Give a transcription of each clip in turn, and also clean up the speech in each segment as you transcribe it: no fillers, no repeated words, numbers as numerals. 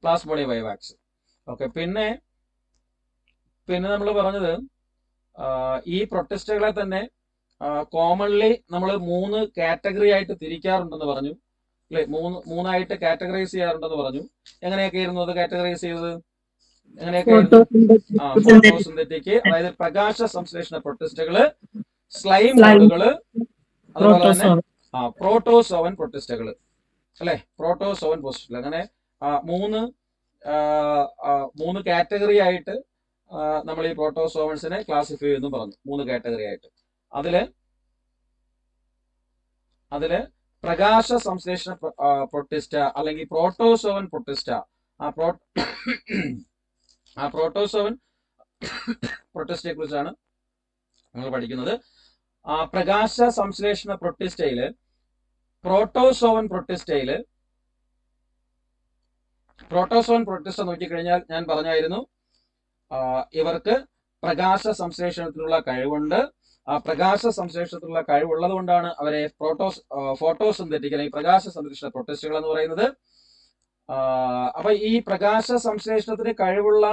Plasmodium vivax. Okay, പിന്നെ നമ്മൾ പറഞ്ഞത് ഈ പ്രൊട്ടിസ്റ്റുകളെ തന്നെ കോമൺലി നമ്മൾ 3 കാറ്റഗറി ആയിട്ട് തിരിക്കാറുണ്ടെന്ന് പറഞ്ഞു അല്ലെ, മൂന്നായിട്ട് കാറ്റഗറൈസ് ചെയ്യാറുണ്ടെന്ന് പറഞ്ഞു. എങ്ങനെയൊക്കെയായിരുന്നു അത് കാറ്റഗറൈസ് ചെയ്തത്? എങ്ങനെയൊക്കെയായിരുന്നു? ഫോട്ടോസിന്തറ്റിക്, അതായത് പ്രകാശ സംശ്ലേഷണ പ്രൊട്ടിസ്റ്റുകള്, സ്ലൈം മോഡുകള്, അതുപോലെ തന്നെ പ്രോട്ടോസോവൻ പ്രൊട്ടിസ്റ്റുകള് അല്ലെ, പ്രോട്ടോസോവൻ പ്രൊട്ടിസ്റ്റുകൾ. അങ്ങനെ മൂന്ന് കാറ്റഗറി ആയിട്ട് നമ്മൾ ഈ പ്രോട്ടോസോവൻസിനെ ക്ലാസിഫൈ ചെയ്യുന്നു പറഞ്ഞു. 3 കാറ്റഗറി ആയിട്ട്. അതില് പ്രകാശ സംശ്ലേഷണ പ്രൊട്ടിസ്റ്റ അല്ലെങ്കിൽ പ്രോട്ടോസോവൻ പ്രൊട്ടിസ്റ്റ, ആ പ്രോട്ടോസോവൻ പ്രൊട്ടിസ്റ്റയെ കുറിച്ചാണ് നമ്മൾ പഠിക്കുന്നത്. പ്രകാശ സംശ്ലേഷണ പ്രൊട്ടിസ്റ്റയില്, പ്രോട്ടോസോവൻ പ്രൊട്ടിസ്റ്റ നോക്കിക്കഴിഞ്ഞാൽ ഞാൻ പറഞ്ഞായിരുന്നു, ഇവർക്ക് പ്രകാശ സംശ്ലേഷണത്തിനുള്ള കഴിവുണ്ട്. ആ പ്രകാശ സംശ്ലേഷണത്തിലുള്ള കഴിവുള്ളത് കൊണ്ടാണ് അവരെ ഫോട്ടോസിന്തറ്റിക് അല്ലെങ്കിൽ പ്രകാശ സംശ്ലേഷണ പ്രൊട്ടിസ്റ്റുകൾ എന്ന് പറയുന്നത്. അപ്പൊ ഈ പ്രകാശ സംശ്ലേഷണത്തിന് കഴിവുള്ള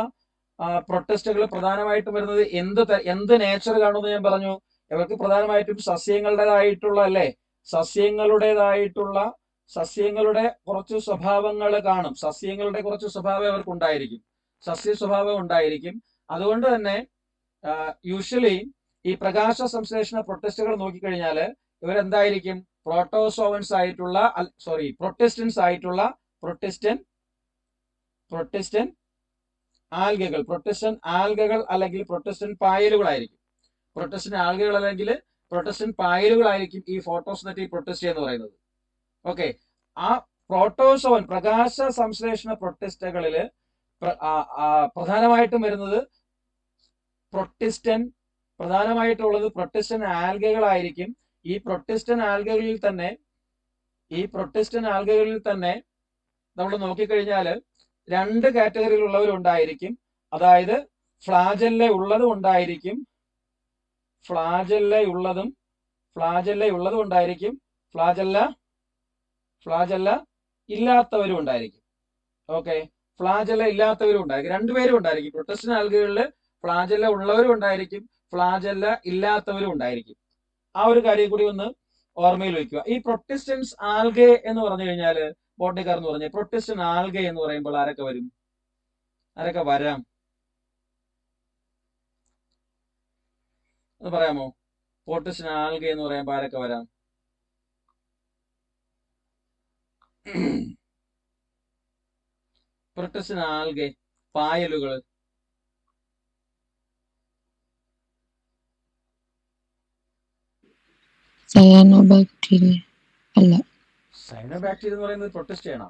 പ്രൊട്ടിസ്റ്റുകൾ പ്രധാനമായിട്ടും വരുന്നത് എന്ത് നേച്ചർ കാണുമെന്ന് ഞാൻ പറഞ്ഞു. ഇവർക്ക് പ്രധാനമായിട്ടും സസ്യങ്ങളുടെ കുറച്ച് സ്വഭാവങ്ങൾ കാണും. സസ്യങ്ങളുടെ കുറച്ച് സ്വഭാവം ഇവർക്ക് ഉണ്ടായിരിക്കും, സസ്യ സ്വഭാവം ഉണ്ടായിരിക്കും. അതുകൊണ്ട് തന്നെ യൂഷ്വലി ഈ പ്രകാശ സംശ്ലേഷണ പ്രൊട്ടിസ്റ്റുകൾ നോക്കിക്കഴിഞ്ഞാൽ ഇവരെന്തായിരിക്കും? പ്രൊട്ടിസ്റ്റൻസ് ആയിട്ടുള്ള പ്രൊട്ടിസ്റ്റൻ ആൽഗകൾ അല്ലെങ്കിൽ പ്രൊട്ടിസ്റ്റൻ പായലുകളായിരിക്കും. പ്രൊട്ടിസ്റ്റൻ പായലുകളായിരിക്കും ഈ ഫോട്ടോസിന്തറ്റിക് പ്രൊട്ടിസ്റ്റ എന്ന് പറയുന്നത്. ഓക്കെ, ആ പ്രോട്ടോസോവൻ പ്രകാശ സംശ്ലേഷണ പ്രൊട്ടിസ്റ്റകളില് പ്രധാനമായിട്ടും വരുന്നത് പ്രധാനമായിട്ടുള്ളത് പ്രൊട്ടിസ്റ്റൻ ആൽഗകളായിരിക്കും. ഈ പ്രൊട്ടിസ്റ്റൻ ആൽഗകളിൽ തന്നെ നമ്മൾ നോക്കിക്കഴിഞ്ഞാൽ 2 കാറ്റഗറിയിലുള്ളവരുണ്ടായിരിക്കും. അതായത് ഫ്ലാജെല്ല ഉള്ളതും ഉണ്ടായിരിക്കും, ഫ്ലാജെല്ല ഇല്ലാത്തവരും ഉണ്ടായിരിക്കും. ഓക്കെ, ഫ്ലാജെല്ല ഇല്ലാത്തവരും ഉണ്ടായിരിക്കും, 2 പേരും ഉണ്ടായിരിക്കും. പ്രൊട്ടിസ്റ്റൻ ആൽഗകളിൽ ഫ്ലാജെല്ല ഉള്ളവരും ഉണ്ടായിരിക്കും, ഫ്ലാജെല്ല ഇല്ലാത്തവരും ഉണ്ടായിരിക്കും. ആ ഒരു കാര്യം കൂടി ഒന്ന് ഓർമ്മയിൽ വയ്ക്കുക. ഈ പ്രൊട്ടിസ്റ്റൻസ് ആൽഗെ എന്ന് പറഞ്ഞു കഴിഞ്ഞാൽ ബോട്ടണിക്കാർ എന്ന് പറഞ്ഞാൽ പ്രൊട്ടിസ്റ്റൻ ആൽഗെ എന്ന് പറയുമ്പോൾ ആരൊക്കെ വരാം എന്ന് പറയാമോ? പ്രൊട്ടിസ്റ്റൻ ആൽഗെ എന്ന് പറയുമ്പോൾ ആരൊക്കെ വരാം? പ്രൊട്ടിസ്റ്റൻ ആൽഗെ പായലുകൾ. സയാനോബാക്ടീരിയ അല്ല. സയനോബാക്ടീരിയ എന്ന് പറയുന്നത് പ്രൊട്ടിസ്റ്റ ആണോ?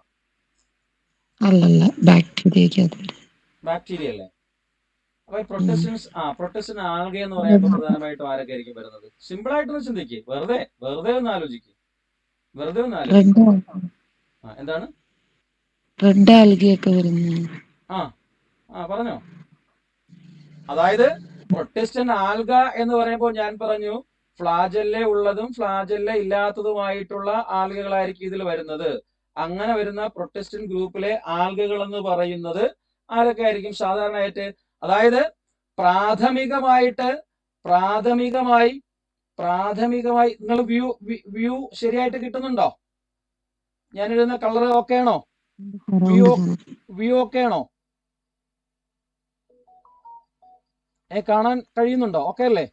അല്ലല്ല, ബാക്ടീരിയ അല്ലേ? അപ്പൊ പ്രൊട്ടിസ്റ്റൻ ആൽഗെ എന്ന് പറയുമ്പോൾ പ്രധാനമായിട്ടും ആരൊക്കെ ആയിരിക്കും വരുന്നത്? സിമ്പിൾ ആയിട്ടൊന്ന് ചിന്തിക്ക്, വെറുതെ ഒന്ന് ആലോചിക്ക്. എന്താണ് റെഡ് ആൽഗയൊക്കെ വരുന്നത്? പറഞ്ഞോ. അതായത് പ്രൊട്ടിസ്റ്റൻ ആൽഗ എന്ന് പറയുമ്പോൾ ഞാൻ പറഞ്ഞു ഫ്ലാജെല്ല ഉള്ളതും ഫ്ലാജെല്ല ഇല്ലാത്തതുമായിട്ടുള്ള ആൽഗകളായിരിക്കും ഇതിൽ വരുന്നത്. അങ്ങനെ വരുന്ന പ്രൊട്ടിസ്റ്റൻ ഗ്രൂപ്പിലെ ആൽഗകൾ എന്ന് പറയുന്നത് ആരൊക്കെ ആയിരിക്കും സാധാരണയായിട്ട്? അതായത് പ്രാഥമികമായി നിങ്ങൾ വ്യൂ ശരിയായിട്ട് കിട്ടുന്നുണ്ടോ? ഞാനിടുന്ന കളർ ഓക്കെ ആണോ? വ്യൂ ഓക്കെ ആണോ? കാണാൻ കഴിയുന്നുണ്ടോ? ഓക്കെ അല്ലേ?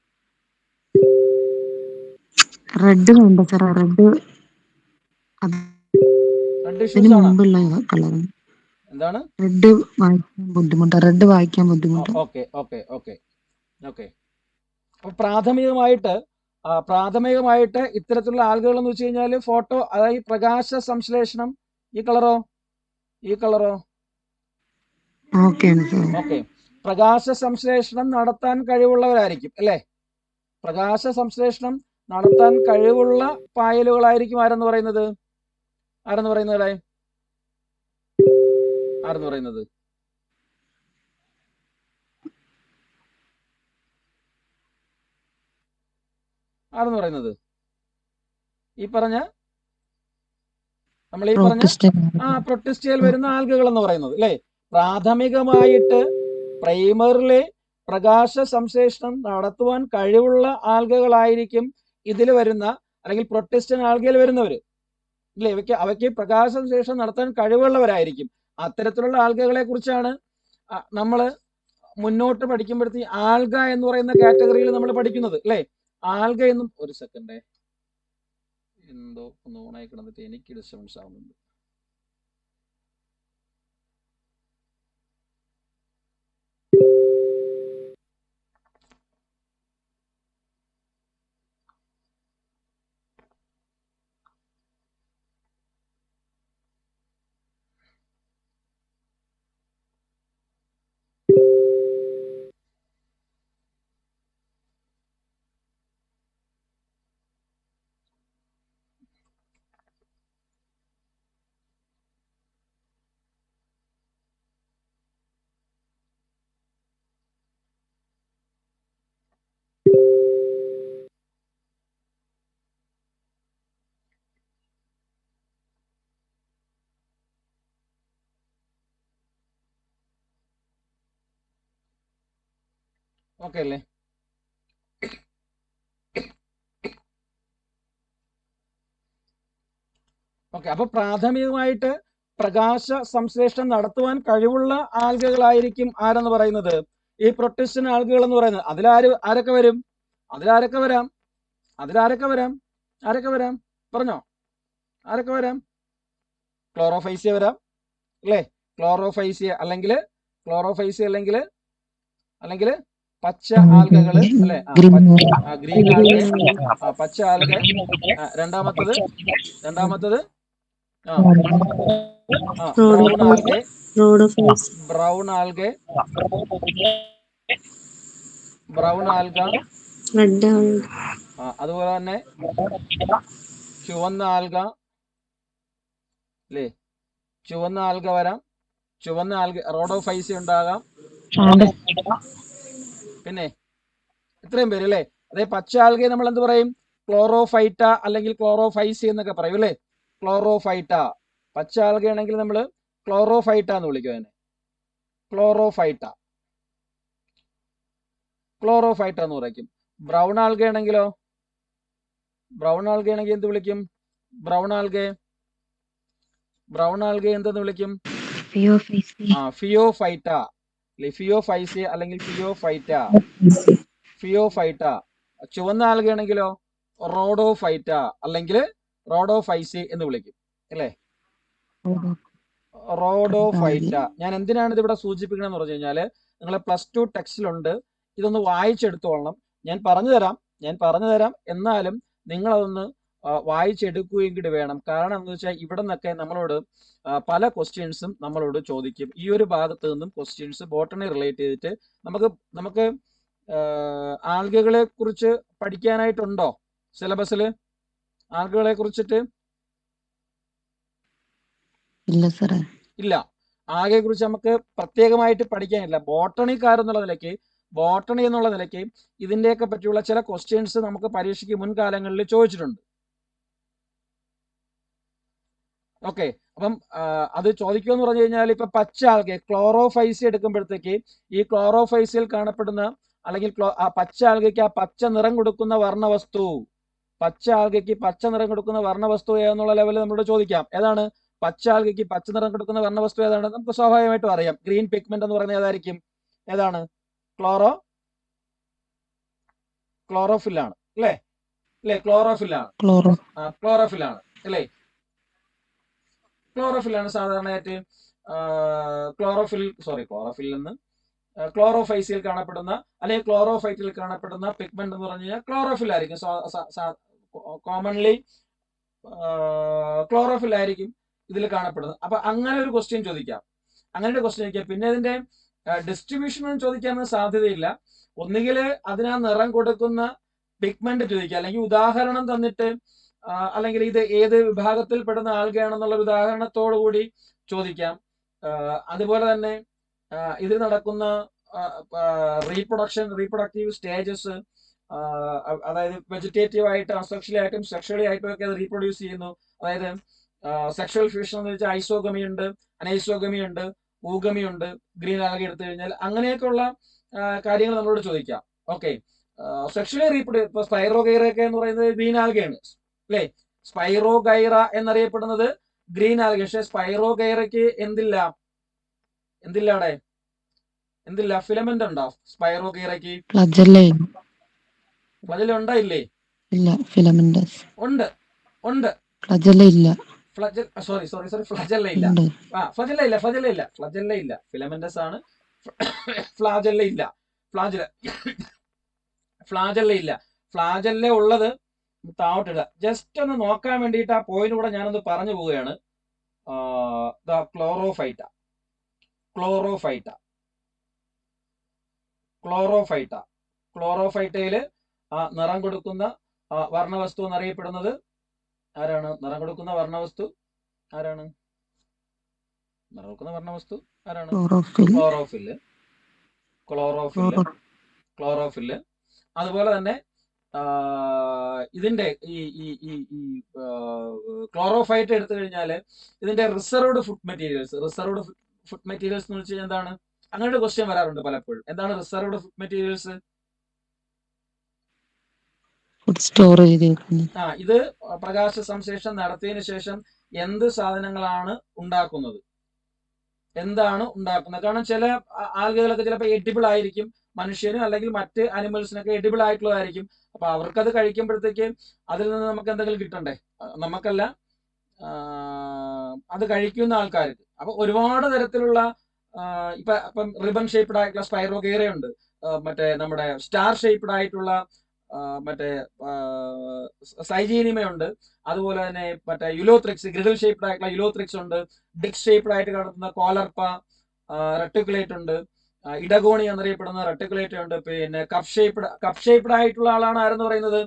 റെഡ് വേണ്ട സാർ, റെഡ് ഇഷ്യൂസ് ആണ്. എന്താണ്? റെഡ് വായിക്കാൻ ബുദ്ധിമുട്ടാണ്. ഓക്കെ. അപ്പൊ പ്രാഥമികമായിട്ട് ഇത്തരത്തിലുള്ള ആൽഗകൾ എന്ന് വെച്ച് കഴിഞ്ഞാൽ അതായത് പ്രകാശ സംശ്ലേഷണം ഈ കളറോ ഓക്കെ, പ്രകാശ സംശ്ലേഷണം നടത്താൻ കഴിവുള്ളവരായിരിക്കും അല്ലെ? പ്രകാശ സംശ്ലേഷണം നടത്താൻ കഴിവുള്ള പായലുകളായിരിക്കും ആരെന്ന് പറയുന്നത്? ആരെന്ന് പറയുന്നത്? ഈ പറഞ്ഞ നമ്മൾ ഈ പറഞ്ഞ പ്രൊട്ടിസ്റ്റയിൽ വരുന്ന ആൽഗകൾ എന്ന് പറയുന്നത് അല്ലേ. പ്രാഥമികമായിട്ട് പ്രൈമറിലെ പ്രകാശ സംശ്ലേഷണം നടത്തുവാൻ കഴിവുള്ള ആൽഗകളായിരിക്കും ഇതിൽ വരുന്ന അല്ലെങ്കിൽ പ്രൊട്ടിസ്റ്റൻ ആൽഗയിൽ വരുന്നവര് ഇല്ലേ. അവയ്ക്ക് പ്രകാശ സംശ്ലേഷണം നടത്താൻ കഴിവുള്ളവരായിരിക്കും. അത്തരത്തിലുള്ള ആൽഗകളെ കുറിച്ചാണ് നമ്മൾ മുന്നോട്ട് പഠിക്കുമ്പോഴത്തേ ആൽഗ എന്ന് പറയുന്ന കാറ്റഗറിയിൽ നമ്മൾ പഠിക്കുന്നത് അല്ലേ. ആൽഗ എന്നും ഒരു സെക്കൻഡ് എന്തോ ഒന്ന് ഓണായി കിടന്നിട്ട് എനിക്ക് ഡിസ്റ്റർബൻസ് ആവുന്നുണ്ട്. ഓക്കെ അല്ലേ. ഓക്കെ, അപ്പൊ പ്രാഥമികമായിട്ട് പ്രകാശ സംശ്ലേഷണം നടത്തുവാൻ കഴിവുള്ള ആൽഗകളായിരിക്കും ആരെന്ന് പറയുന്നത് ഈ പ്രൊട്ടിസ്റ്റൻ ആൽഗകൾ എന്ന് പറയുന്നത്. ആരൊക്കെ വരും? അതിലാരൊക്കെ വരാം? പറഞ്ഞോ, ആരൊക്കെ വരാം? ക്ലോറോഫൈസിയ വരാം അല്ലേ. ക്ലോറോഫൈസിയ അല്ലെങ്കിൽ പച്ച ആൽഗകള് അല്ലെ. ഗ്രീൻ ആൽഗെ, പച്ച ആൽഗെ. രണ്ടാമത്തത് ബ്രൗൺ ആൽഗെ, അതുപോലെ തന്നെ ചുവന്ന ആൽഗ അല്ലേ. ചുവന്ന ആൽഗ വരാം. ചുവന്ന ആൽഗ റോഡോഫൈസി ഉണ്ടാകാം. പിന്നെ ഇത്രയും പേര് അല്ലേ. അതേ പച്ച ആൽഗയെ നമ്മൾ എന്ത് പറയും? ക്ലോറോഫൈറ്റ അല്ലെങ്കിൽ ക്ലോറോഫൈസി എന്നൊക്കെ പറയും അല്ലേ. ക്ലോറോഫൈറ്റ. പച്ച ആൽഗയാണെങ്കിൽ നമ്മൾ ക്ലോറോഫൈറ്റ എന്ന് വിളിക്കും അതിനെ. ക്ലോറോഫൈറ്റ എന്ന് പറയും. ബ്രൗൺ ആൽഗയാണെങ്കിലോ? എന്ത് വിളിക്കും? ബ്രൗൺ ആൽഗെ എന്തെന്ന് വിളിക്കും? ഫിയോഫൈറ്റ. ഫിയോഫൈസി അല്ലെങ്കിൽ ഫിയോഫൈറ്റ. ചുവന്ന ആൽഗയാണെങ്കിലോ? റോഡോഫൈറ്റ അല്ലെങ്കിൽ റോഡോഫൈസി എന്ന് വിളിക്കും അല്ലേ. റോഡോഫൈറ്റ. ഞാൻ എന്തിനാണ് ഇതിവിടെ സൂചിപ്പിക്കണമെന്ന് പറഞ്ഞു കഴിഞ്ഞാല് നിങ്ങളെ +2 ടെക്സ്റ്റിലുണ്ട്. ഇതൊന്ന് വായിച്ചെടുത്തോളണം. ഞാൻ പറഞ്ഞു തരാം എന്നാലും നിങ്ങളതൊന്ന് വായിച്ചെടുക്കുകയും കൂടി വേണം. കാരണം എന്ന് വെച്ചാൽ ഇവിടെ നിന്നൊക്കെ നമ്മളോട് പല ക്വസ്റ്റ്യൻസും നമ്മളോട് ചോദിക്കും. ഈ ഒരു ഭാഗത്ത് നിന്നും ക്വസ്റ്റ്യൻസ് ബോട്ടണി റിലേറ്റ് ചെയ്തിട്ട് നമുക്ക് ആൽഗകളെ കുറിച്ച് പഠിക്കാനായിട്ടുണ്ടോ സിലബസിൽ? ആൽഗകളെ കുറിച്ചിട്ട് ഇല്ല. ആൽഗയെ കുറിച്ച് നമുക്ക് പ്രത്യേകമായിട്ട് പഠിക്കാനില്ല. ബോട്ടണി എന്നുള്ള നിലയ്ക്ക് ഇതിന്റെയൊക്കെ പറ്റിയുള്ള ചില ക്വസ്റ്റ്യൻസ് നമുക്ക് പരീക്ഷയ്ക്ക് മുൻകാലങ്ങളിൽ ചോദിച്ചിട്ടുണ്ട്. ഓക്കെ, അപ്പം അത് ചോദിക്കുമെന്ന് പറഞ്ഞു കഴിഞ്ഞാൽ ഇപ്പൊ പച്ച ആൽഗെ ക്ലോറോഫൈസി എടുക്കുമ്പോഴത്തേക്ക് ഈ ക്ലോറോഫൈസിയിൽ കാണപ്പെടുന്ന അല്ലെങ്കിൽ പച്ച ആൽഗയ്ക്ക് ആ പച്ച നിറം കൊടുക്കുന്ന വർണ്ണവസ്തു എന്നുള്ള ലെവലിൽ നമ്മളോട് ചോദിക്കാം. ഏതാണ് പച്ച ആൽഗയ്ക്ക് പച്ച നിറം കൊടുക്കുന്ന വർണ്ണവസ്തു? ഏതാണ്? നമുക്ക് സ്വാഭാവികമായിട്ടും അറിയാം. ഗ്രീൻ പിഗ്മെന്റ് എന്ന് പറയുന്നത് ഏതായിരിക്കും? ഏതാണ്? ക്ലോറോഫിൽ ആണ് അല്ലേ. ക്ലോറോഫിൽ ആണ് അല്ലേ. ക്ലോറോഫിലാണ് സാധാരണയായിട്ട് ക്ലോറോഫിൽ നിന്ന് ക്ലോറോഫൈസിൽ കാണപ്പെടുന്ന അല്ലെങ്കിൽ ക്ലോറോഫൈറ്റിൽ കാണപ്പെടുന്ന പിഗ്മെന്റ് എന്ന് പറഞ്ഞു കഴിഞ്ഞാൽ ക്ലോറോഫിൽ ആയിരിക്കും. കോമൺലി ക്ലോറോഫിൽ ആയിരിക്കും ഇതിൽ കാണപ്പെടുന്നത്. അപ്പൊ അങ്ങനെ ഒരു ക്വസ്റ്റ്യൻ ചോദിക്കാം. പിന്നെ ഇതിന്റെ ഡിസ്ട്രിബ്യൂഷൻ ഒന്നും ചോദിക്കാനൊന്നും സാധ്യതയില്ല. ഒന്നുകിൽ അതിനാ നിറം കൊടുക്കുന്ന പിഗ്മെന്റ് ചോദിക്കുക, അല്ലെങ്കിൽ ഉദാഹരണം തന്നിട്ട് അല്ലെങ്കിൽ ഇത് ഏത് വിഭാഗത്തിൽ പെടുന്ന ആൽഗയാണെന്നുള്ള ഒരു ഉദാഹരണത്തോടു കൂടി ചോദിക്കാം. അതുപോലെ തന്നെ ഇതിൽ നടക്കുന്ന റീപ്രൊഡക്റ്റീവ് സ്റ്റേജസ്, അതായത് വെജിറ്റേറ്റീവ് ആയിട്ട്, അസെക്ഷലി ആയിട്ടും സെക്ഷലി ആയിട്ടും ഒക്കെ അത് റീപ്രൊഡ്യൂസ് ചെയ്യുന്നു. അതായത് സെക്ഷൽ ഫ്യൂഷൻ എന്ന് വെച്ചാൽ ഐസോഗമി ഉണ്ട്, അനൈസോഗമി ഉണ്ട്, ഊഗമി ഉണ്ട്. ഗ്രീൻ ആൽഗ എടുത്തു കഴിഞ്ഞാൽ അങ്ങനെയൊക്കെയുള്ള കാര്യങ്ങൾ നമ്മളോട് ചോദിക്കാം. ഓക്കെ, സെക്ഷലി റീപ്രൊഡ്യൂസ് ഇപ്പൊ സ്പൈറോഗൈറൊക്കെ എന്ന് പറയുന്നത് ഗ്രീൻ ആൽഗയാണ് അല്ലെ. സ്പൈറോഗൈറ എന്നറിയപ്പെടുന്നത് ഗ്രീൻ ആൽഗ. പക്ഷെ സ്പൈറോഗൈറയ്ക്ക് എന്തില്ല അവിടെ എന്തില്ല? ഫിലമെന്റ് ഉണ്ടോ സ്പൈറോഗൈറയ്ക്ക്? ഫ്ലജല ഉണ്ടോ? ഇല്ലേ? ഇല്ല. ഫിലമെന്റസ് ഉണ്ട്. ഫ്ലജല ഇല്ല. സോറി ഫ്ലജല്ല ഇല്ല. ഫ്ലജല്ല ഇല്ല. ഫിലമെന്റസ് ആണ്. ഫ്ലാജല്ല ഇല്ല. ഫ്ലാജല്ല ഇല്ല. ഫ്ലാജല്ല ഉള്ളത് താവട്ടില്ല. ജസ്റ്റ് ഒന്ന് നോക്കാൻ വേണ്ടിയിട്ട് ആ പോയിന്റ് കൂടെ ഞാനൊന്ന് പറഞ്ഞു പോവുകയാണ്. ക്ലോറോഫൈറ്റയില് നിറം കൊടുക്കുന്ന വർണ്ണവസ്തു എന്നറിയപ്പെടുന്നത് ആരാണ്? നിറം കൊടുക്കുന്ന വർണ്ണവസ്തു ആരാണ്? ക്ലോറോഫില്ല്. അതുപോലെ തന്നെ ഇതിന്റെ ഈ ക്ലോറോഫൈറ്റ് എടുത്തു കഴിഞ്ഞാല് ഇതിന്റെ റിസർവ്ഡ് ഫുഡ് മെറ്റീരിയൽസ് എന്ന് വെച്ച് കഴിഞ്ഞാൽ എന്താണ്? അങ്ങനെ ഒരു ക്വസ്റ്റ്യൻ വരാറുണ്ട് പലപ്പോഴും. എന്താണ് റിസർവ്ഡ് ഫുഡ് മെറ്റീരിയൽസ്? സ്റ്റോർ ചെയ്ത് ഇത് പ്രകാശ സംശ്ലേഷണം നടത്തിയതിനു ശേഷം എന്ത് സാധനങ്ങളാണ് ഉണ്ടാക്കുന്നത്? കാരണം ചില ആൽഗകളൊക്കെ ചിലപ്പോൾ എഡിബിൾ ആയിരിക്കും, മനുഷ്യനും അല്ലെങ്കിൽ മറ്റ് അനിമൽസിനൊക്കെ എഡിബിൾ ആയിട്ടുള്ളതായിരിക്കും. അപ്പൊ അവർക്കത് കഴിക്കുമ്പോഴത്തേക്ക് അതിൽ നിന്ന് നമുക്ക് എന്തെങ്കിലും കിട്ടണ്ടേ? നമുക്കല്ല, അത് കഴിക്കുന്ന ആൾക്കാർക്ക്. അപ്പൊ ഒരുപാട് തരത്തിലുള്ള ഇപ്പം റിബൺ ഷേപ്ഡ് ആയിട്ടുള്ള സ്പൈറോഗൈറ ഉണ്ട്, മറ്റേ നമ്മുടെ സ്റ്റാർ ഷേപ്ഡ് ആയിട്ടുള്ള മറ്റേ സൈജീനിമയുണ്ട്, അതുപോലെ തന്നെ മറ്റേ യുലോത്രിക്സ്, ഗ്രിഡിൽ ഷേപ്ഡ് ആയിട്ടുള്ള യുലോത്രിക്സ് ഉണ്ട്, ഡിക്സ് ഷേപ്ഡ് ആയിട്ട് കിടക്കുന്ന കോലർപ്പ, റെട്ടിക്കുലേറ്റ് ഉണ്ട്, ഇടഗോണി എന്നറിയപ്പെടുന്ന റെട്ടിക്കുലേറ്റ് ഉണ്ട്. പിന്നെ കപ്പ് ഷേപ്ഡ് ആയിട്ടുള്ള ആളാണ് ആരെന്ന് പറയുന്നത്?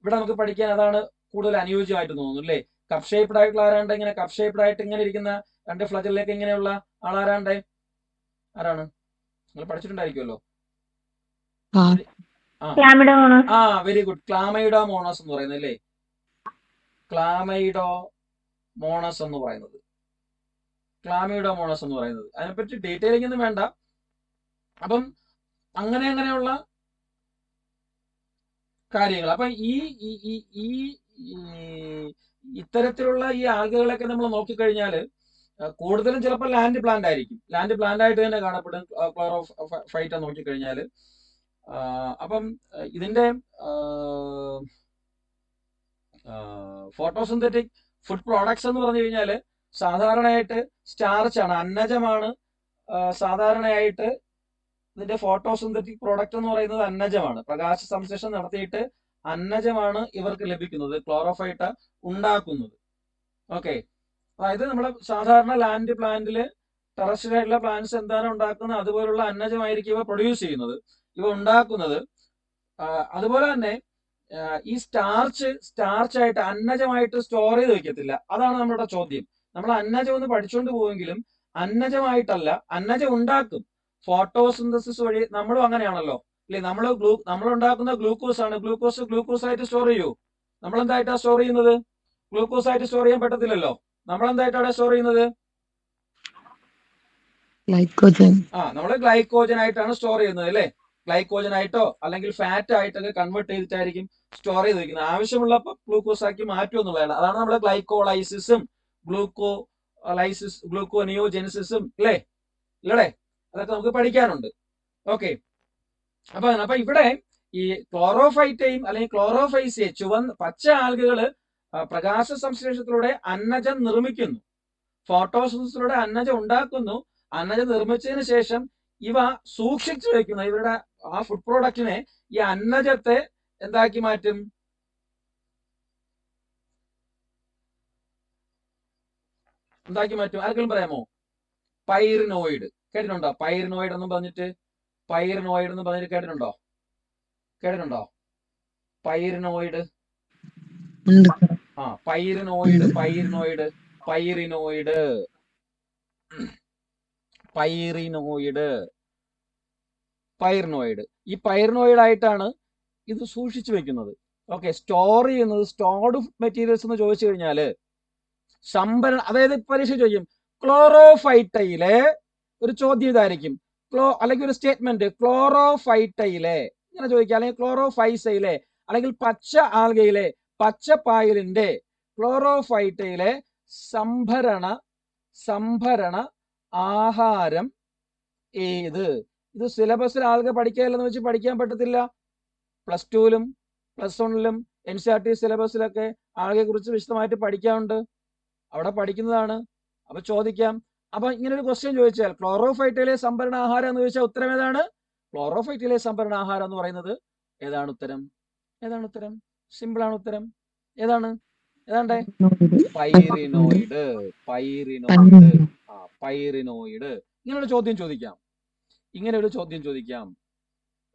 ഇവിടെ നമുക്ക് പഠിക്കാൻ അതാണ് കൂടുതൽ അനുയോജ്യമായിട്ട് തോന്നുന്നു അല്ലേ? കപ്പ് ഷേപ്ഡ് ആയിട്ടുള്ള ആരാണ്ട്? ഇങ്ങനെ കപ്പ് ഷേപ്ഡ് ആയിട്ട് ഇങ്ങനെ ഇരിക്കുന്ന രണ്ട് ഫ്ലജലിലേക്ക് ഇങ്ങനെയുള്ള ആളാരാണ്ട്? ആരാണ്? നിങ്ങൾ പഠിച്ചിട്ടുണ്ടായിരിക്കുമല്ലോ. Very good. ക്ലാമൈഡോമോണസ് എന്ന് പറയുന്നത് അല്ലേ? ക്ലാമൈഡോമോണസ് എന്ന് പറയുന്നത്. അതിനെപ്പറ്റി ഡീറ്റെയിലിംഗ് ഒന്നും വേണ്ട. അപ്പം അങ്ങനെയുള്ള കാര്യങ്ങൾ. അപ്പൊ ഈ ഇത്തരത്തിലുള്ള ഈ ആൽഗകളൊക്കെ നമ്മൾ നോക്കിക്കഴിഞ്ഞാൽ കൂടുതലും ചിലപ്പോൾ ലാൻഡ് പ്ലാന്റ് ആയിരിക്കും. ലാൻഡ് പ്ലാന്റ് ആയിട്ട് തന്നെ കാണപ്പെടും ക്ലോറോഫൈറ്റ നോക്കിക്കഴിഞ്ഞാൽ. അപ്പം ഇതിന്റെ ഫോട്ടോസിന്തറ്റിക് ഫുഡ് പ്രോഡക്ട്സ് എന്ന് പറഞ്ഞു കഴിഞ്ഞാൽ സാധാരണയായിട്ട് സ്റ്റാർച്ച് ആണ്, അന്നജമാണ്. സാധാരണയായിട്ട് ഇതിന്റെ ഫോട്ടോസിന്തറ്റിക് പ്രോഡക്റ്റ് എന്ന് പറയുന്നത് അന്നജമാണ്. പ്രകാശ സംശ്ലേഷണം നടത്തിയിട്ട് അന്നജമാണ് ഇവർക്ക് ലഭിക്കുന്നത്, ക്ലോറോഫൈറ്റ ഉണ്ടാക്കുന്നത്. ഓക്കെ, അതായത് നമ്മുടെ സാധാരണ ലാൻഡ് പ്ലാന്റില് ടെറസ്ട്രിയൽ ആയിട്ടുള്ള പ്ലാന്റ്സ് എന്താണ് ഉണ്ടാക്കുന്നത് അതുപോലുള്ള അന്നജമായിരിക്കും ഇവ പ്രൊഡ്യൂസ് ചെയ്യുന്നത്, ഇവ ഉണ്ടാക്കുന്നത്. അതുപോലെ തന്നെ ഈ സ്റ്റാർച്ച് ആയിട്ട് അന്നജമായിട്ട് സ്റ്റോർ ചെയ്ത് വെക്കത്തില്ല. അതാണ് നമ്മുടെ ചോദ്യം. നമ്മൾ അന്നജം ഒന്ന് പഠിച്ചുകൊണ്ട് പോവെങ്കിലും അന്നജമായിട്ടല്ല, അന്നജം ഉണ്ടാക്കും ഫോട്ടോസിന്തസിസ് വഴി. നമ്മളും അങ്ങനെയാണല്ലോ അല്ലെ? നമ്മൾ ഉണ്ടാക്കുന്ന ഗ്ലൂക്കോസ് ആണ്. ഗ്ലൂക്കോസ് ആയിട്ട് സ്റ്റോർ ചെയ്യൂ. നമ്മൾ എന്തായിട്ടാണ് സ്റ്റോർ ചെയ്യുന്നത്? ഗ്ലൂക്കോസ് ആയിട്ട് സ്റ്റോർ ചെയ്യാൻ പറ്റത്തില്ലല്ലോ. നമ്മൾ എന്തായിട്ടാണ് സ്റ്റോർ ചെയ്യുന്നത്? നമ്മൾ ഗ്ലൈക്കോജൻ ആയിട്ടാണ് സ്റ്റോർ ചെയ്യുന്നത് അല്ലെ? ഗ്ലൈക്കോജൻ ആയിട്ടോ അല്ലെങ്കിൽ ഫാറ്റ് ആയിട്ടൊക്കെ കൺവേർട്ട് ചെയ്തിട്ടായിരിക്കും സ്റ്റോർ ചെയ്ത് വെക്കുന്നത്. ആവശ്യമുള്ളപ്പോൾ ഗ്ലൂക്കോസ് ആക്കി മാറ്റും എന്നുള്ളതാണ്. അതാണ് നമ്മുടെ ഗ്ലൈക്കോളൈസിസും ഗ്ലൂക്കോനിയോജെനിസിസും അല്ലേ? അതൊക്കെ നമുക്ക് പഠിക്കാനുണ്ട്. ഓക്കെ, അപ്പൊ ഇവിടെ ഈ ക്ലോറോഫൈറ്റയും അല്ലെങ്കിൽ ക്ലോറോഫൈസിയെ പച്ച ആൽഗകള് പ്രകാശ സംശ്ലേഷണത്തിലൂടെ അന്നജം നിർമ്മിക്കുന്നു, ഫോട്ടോസിന്തസിലൂടെ അന്നജം ഉണ്ടാക്കുന്നു. അന്നജം നിർമ്മിച്ചതിന് ശേഷം ഇവ സൂക്ഷിച്ചു വെക്കുന്ന ഇവരുടെ ആ ഫുഡ് പ്രോഡക്റ്റിനെ, ഈ അന്നജത്തെ എന്താക്കി മാറ്റും? ആർക്കെങ്കിലും പറയാമോ? പൈറിനോയിഡ് കേട്ടിട്ടുണ്ടോ? പൈറിനോയിഡ് എന്ന് പറഞ്ഞിട്ട് കേട്ടിട്ടുണ്ടോ? പൈറിനോയിഡ്. പൈറിനോയിഡ്. ഈ പൈറിനോയിഡ് ആയിട്ടാണ് ഇത് സൂക്ഷിച്ചു വെക്കുന്നത്. ഓക്കെ, സ്റ്റോർ ചെയ്യുന്നത് സ്റ്റോർഡ് മെറ്റീരിയൽസ് എന്ന് ചോദിച്ചു കഴിഞ്ഞാൽ സംഭരണം, അതായത് പരീക്ഷ ചോദിക്കും ക്ലോറോഫൈറ്റയിലെ ഒരു ചോദ്യം ഇതായിരിക്കും, അല്ലെങ്കിൽ ഒരു സ്റ്റേറ്റ്മെന്റ് ക്ലോറോഫൈറ്റയിലെ ഇങ്ങനെ ചോദിക്കുക, അല്ലെങ്കിൽ ക്ലോറോഫൈസയിലെ അല്ലെങ്കിൽ പച്ച ആൽഗയിലെ പച്ചപ്പായലിന്റെ ക്ലോറോഫൈറ്റയിലെ സംഭരണ ആഹാരം ഏത്? ഇത് സിലബസിൽ ആൾക്ക് പഠിക്കാനില്ലെന്ന് വെച്ച് പഠിക്കാൻ പറ്റത്തില്ല. പ്ലസ് ടുവിലും പ്ലസ് വണ്ണിലും NCERT സിലബസിലൊക്കെ ആളുകളെ കുറിച്ച് വിശദമായിട്ട് പഠിക്കാറുണ്ട്, അവിടെ പഠിക്കുന്നതാണ്. അപ്പൊ ചോദിക്കാം. അപ്പൊ ഇങ്ങനെ ഒരു ക്വസ്റ്റ്യൻ ചോദിച്ചാൽ ക്ലോറോഫൈറ്റയിലെ സംഭരണ ആഹാരം എന്ന് ചോദിച്ചാൽ ഉത്തരം ഏതാണ്? ക്ലോറോഫൈറ്റയിലെ സംഭരണ ആഹാരം എന്ന് പറയുന്നത് ഏതാണ് ഉത്തരം? സിമ്പിൾ ആണ് ഉത്തരം. ഏതാണ്? ഏതാണ്ടേ? പൈറിനോയിഡ്. പൈറിനോയിഡ്. ഇങ്ങനെ ഒരു ചോദ്യം ചോദിക്കാം.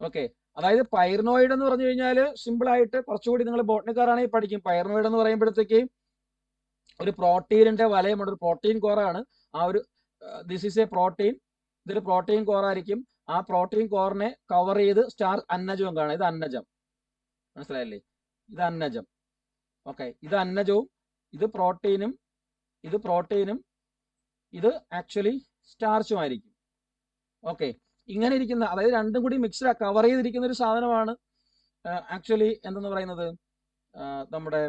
ഓക്കെ, അതായത് പൈറിനോയിഡ് എന്ന് പറഞ്ഞു കഴിഞ്ഞാൽ സിമ്പിൾ ആയിട്ട് കുറച്ചുകൂടി നിങ്ങൾ ബോട്ടണിക്കാരാണെങ്കിൽ പഠിക്കും. പൈറിനോയിഡ് എന്ന് പറയുമ്പോഴത്തേക്ക് ഒരു പ്രോട്ടീനിന്റെ വലയമുണ്ട്, ഒരു പ്രോട്ടീൻ കോറാണ്. ആ ഒരു ദിസ് ഈസ് എ പ്രോട്ടീൻ, ഇതൊരു പ്രോട്ടീൻ കോറായിരിക്കും. ആ പ്രോട്ടീൻ കോറിനെ കവർ ചെയ്ത് സ്റ്റാർ അന്നജവും കാണാം. ഇത് അന്നജം, മനസ്സിലായില്ലേ? ഇത് അന്നജം. ഓക്കെ, ഇത് അന്നജവും ഇത് പ്രോട്ടീനും ഇത് ആക്ച്വലി സ്റ്റാർച്ചുമായിരിക്കും. ഓക്കെ, ഇങ്ങനെ ഇരിക്കുന്ന, അതായത് രണ്ടും കൂടി മിക്സ്ഡ് കവർ ചെയ്തിരിക്കുന്ന ഒരു സാധനമാണ് ആക്ച്വലി എന്തെന്ന് പറയുന്നത് നമ്മുടെ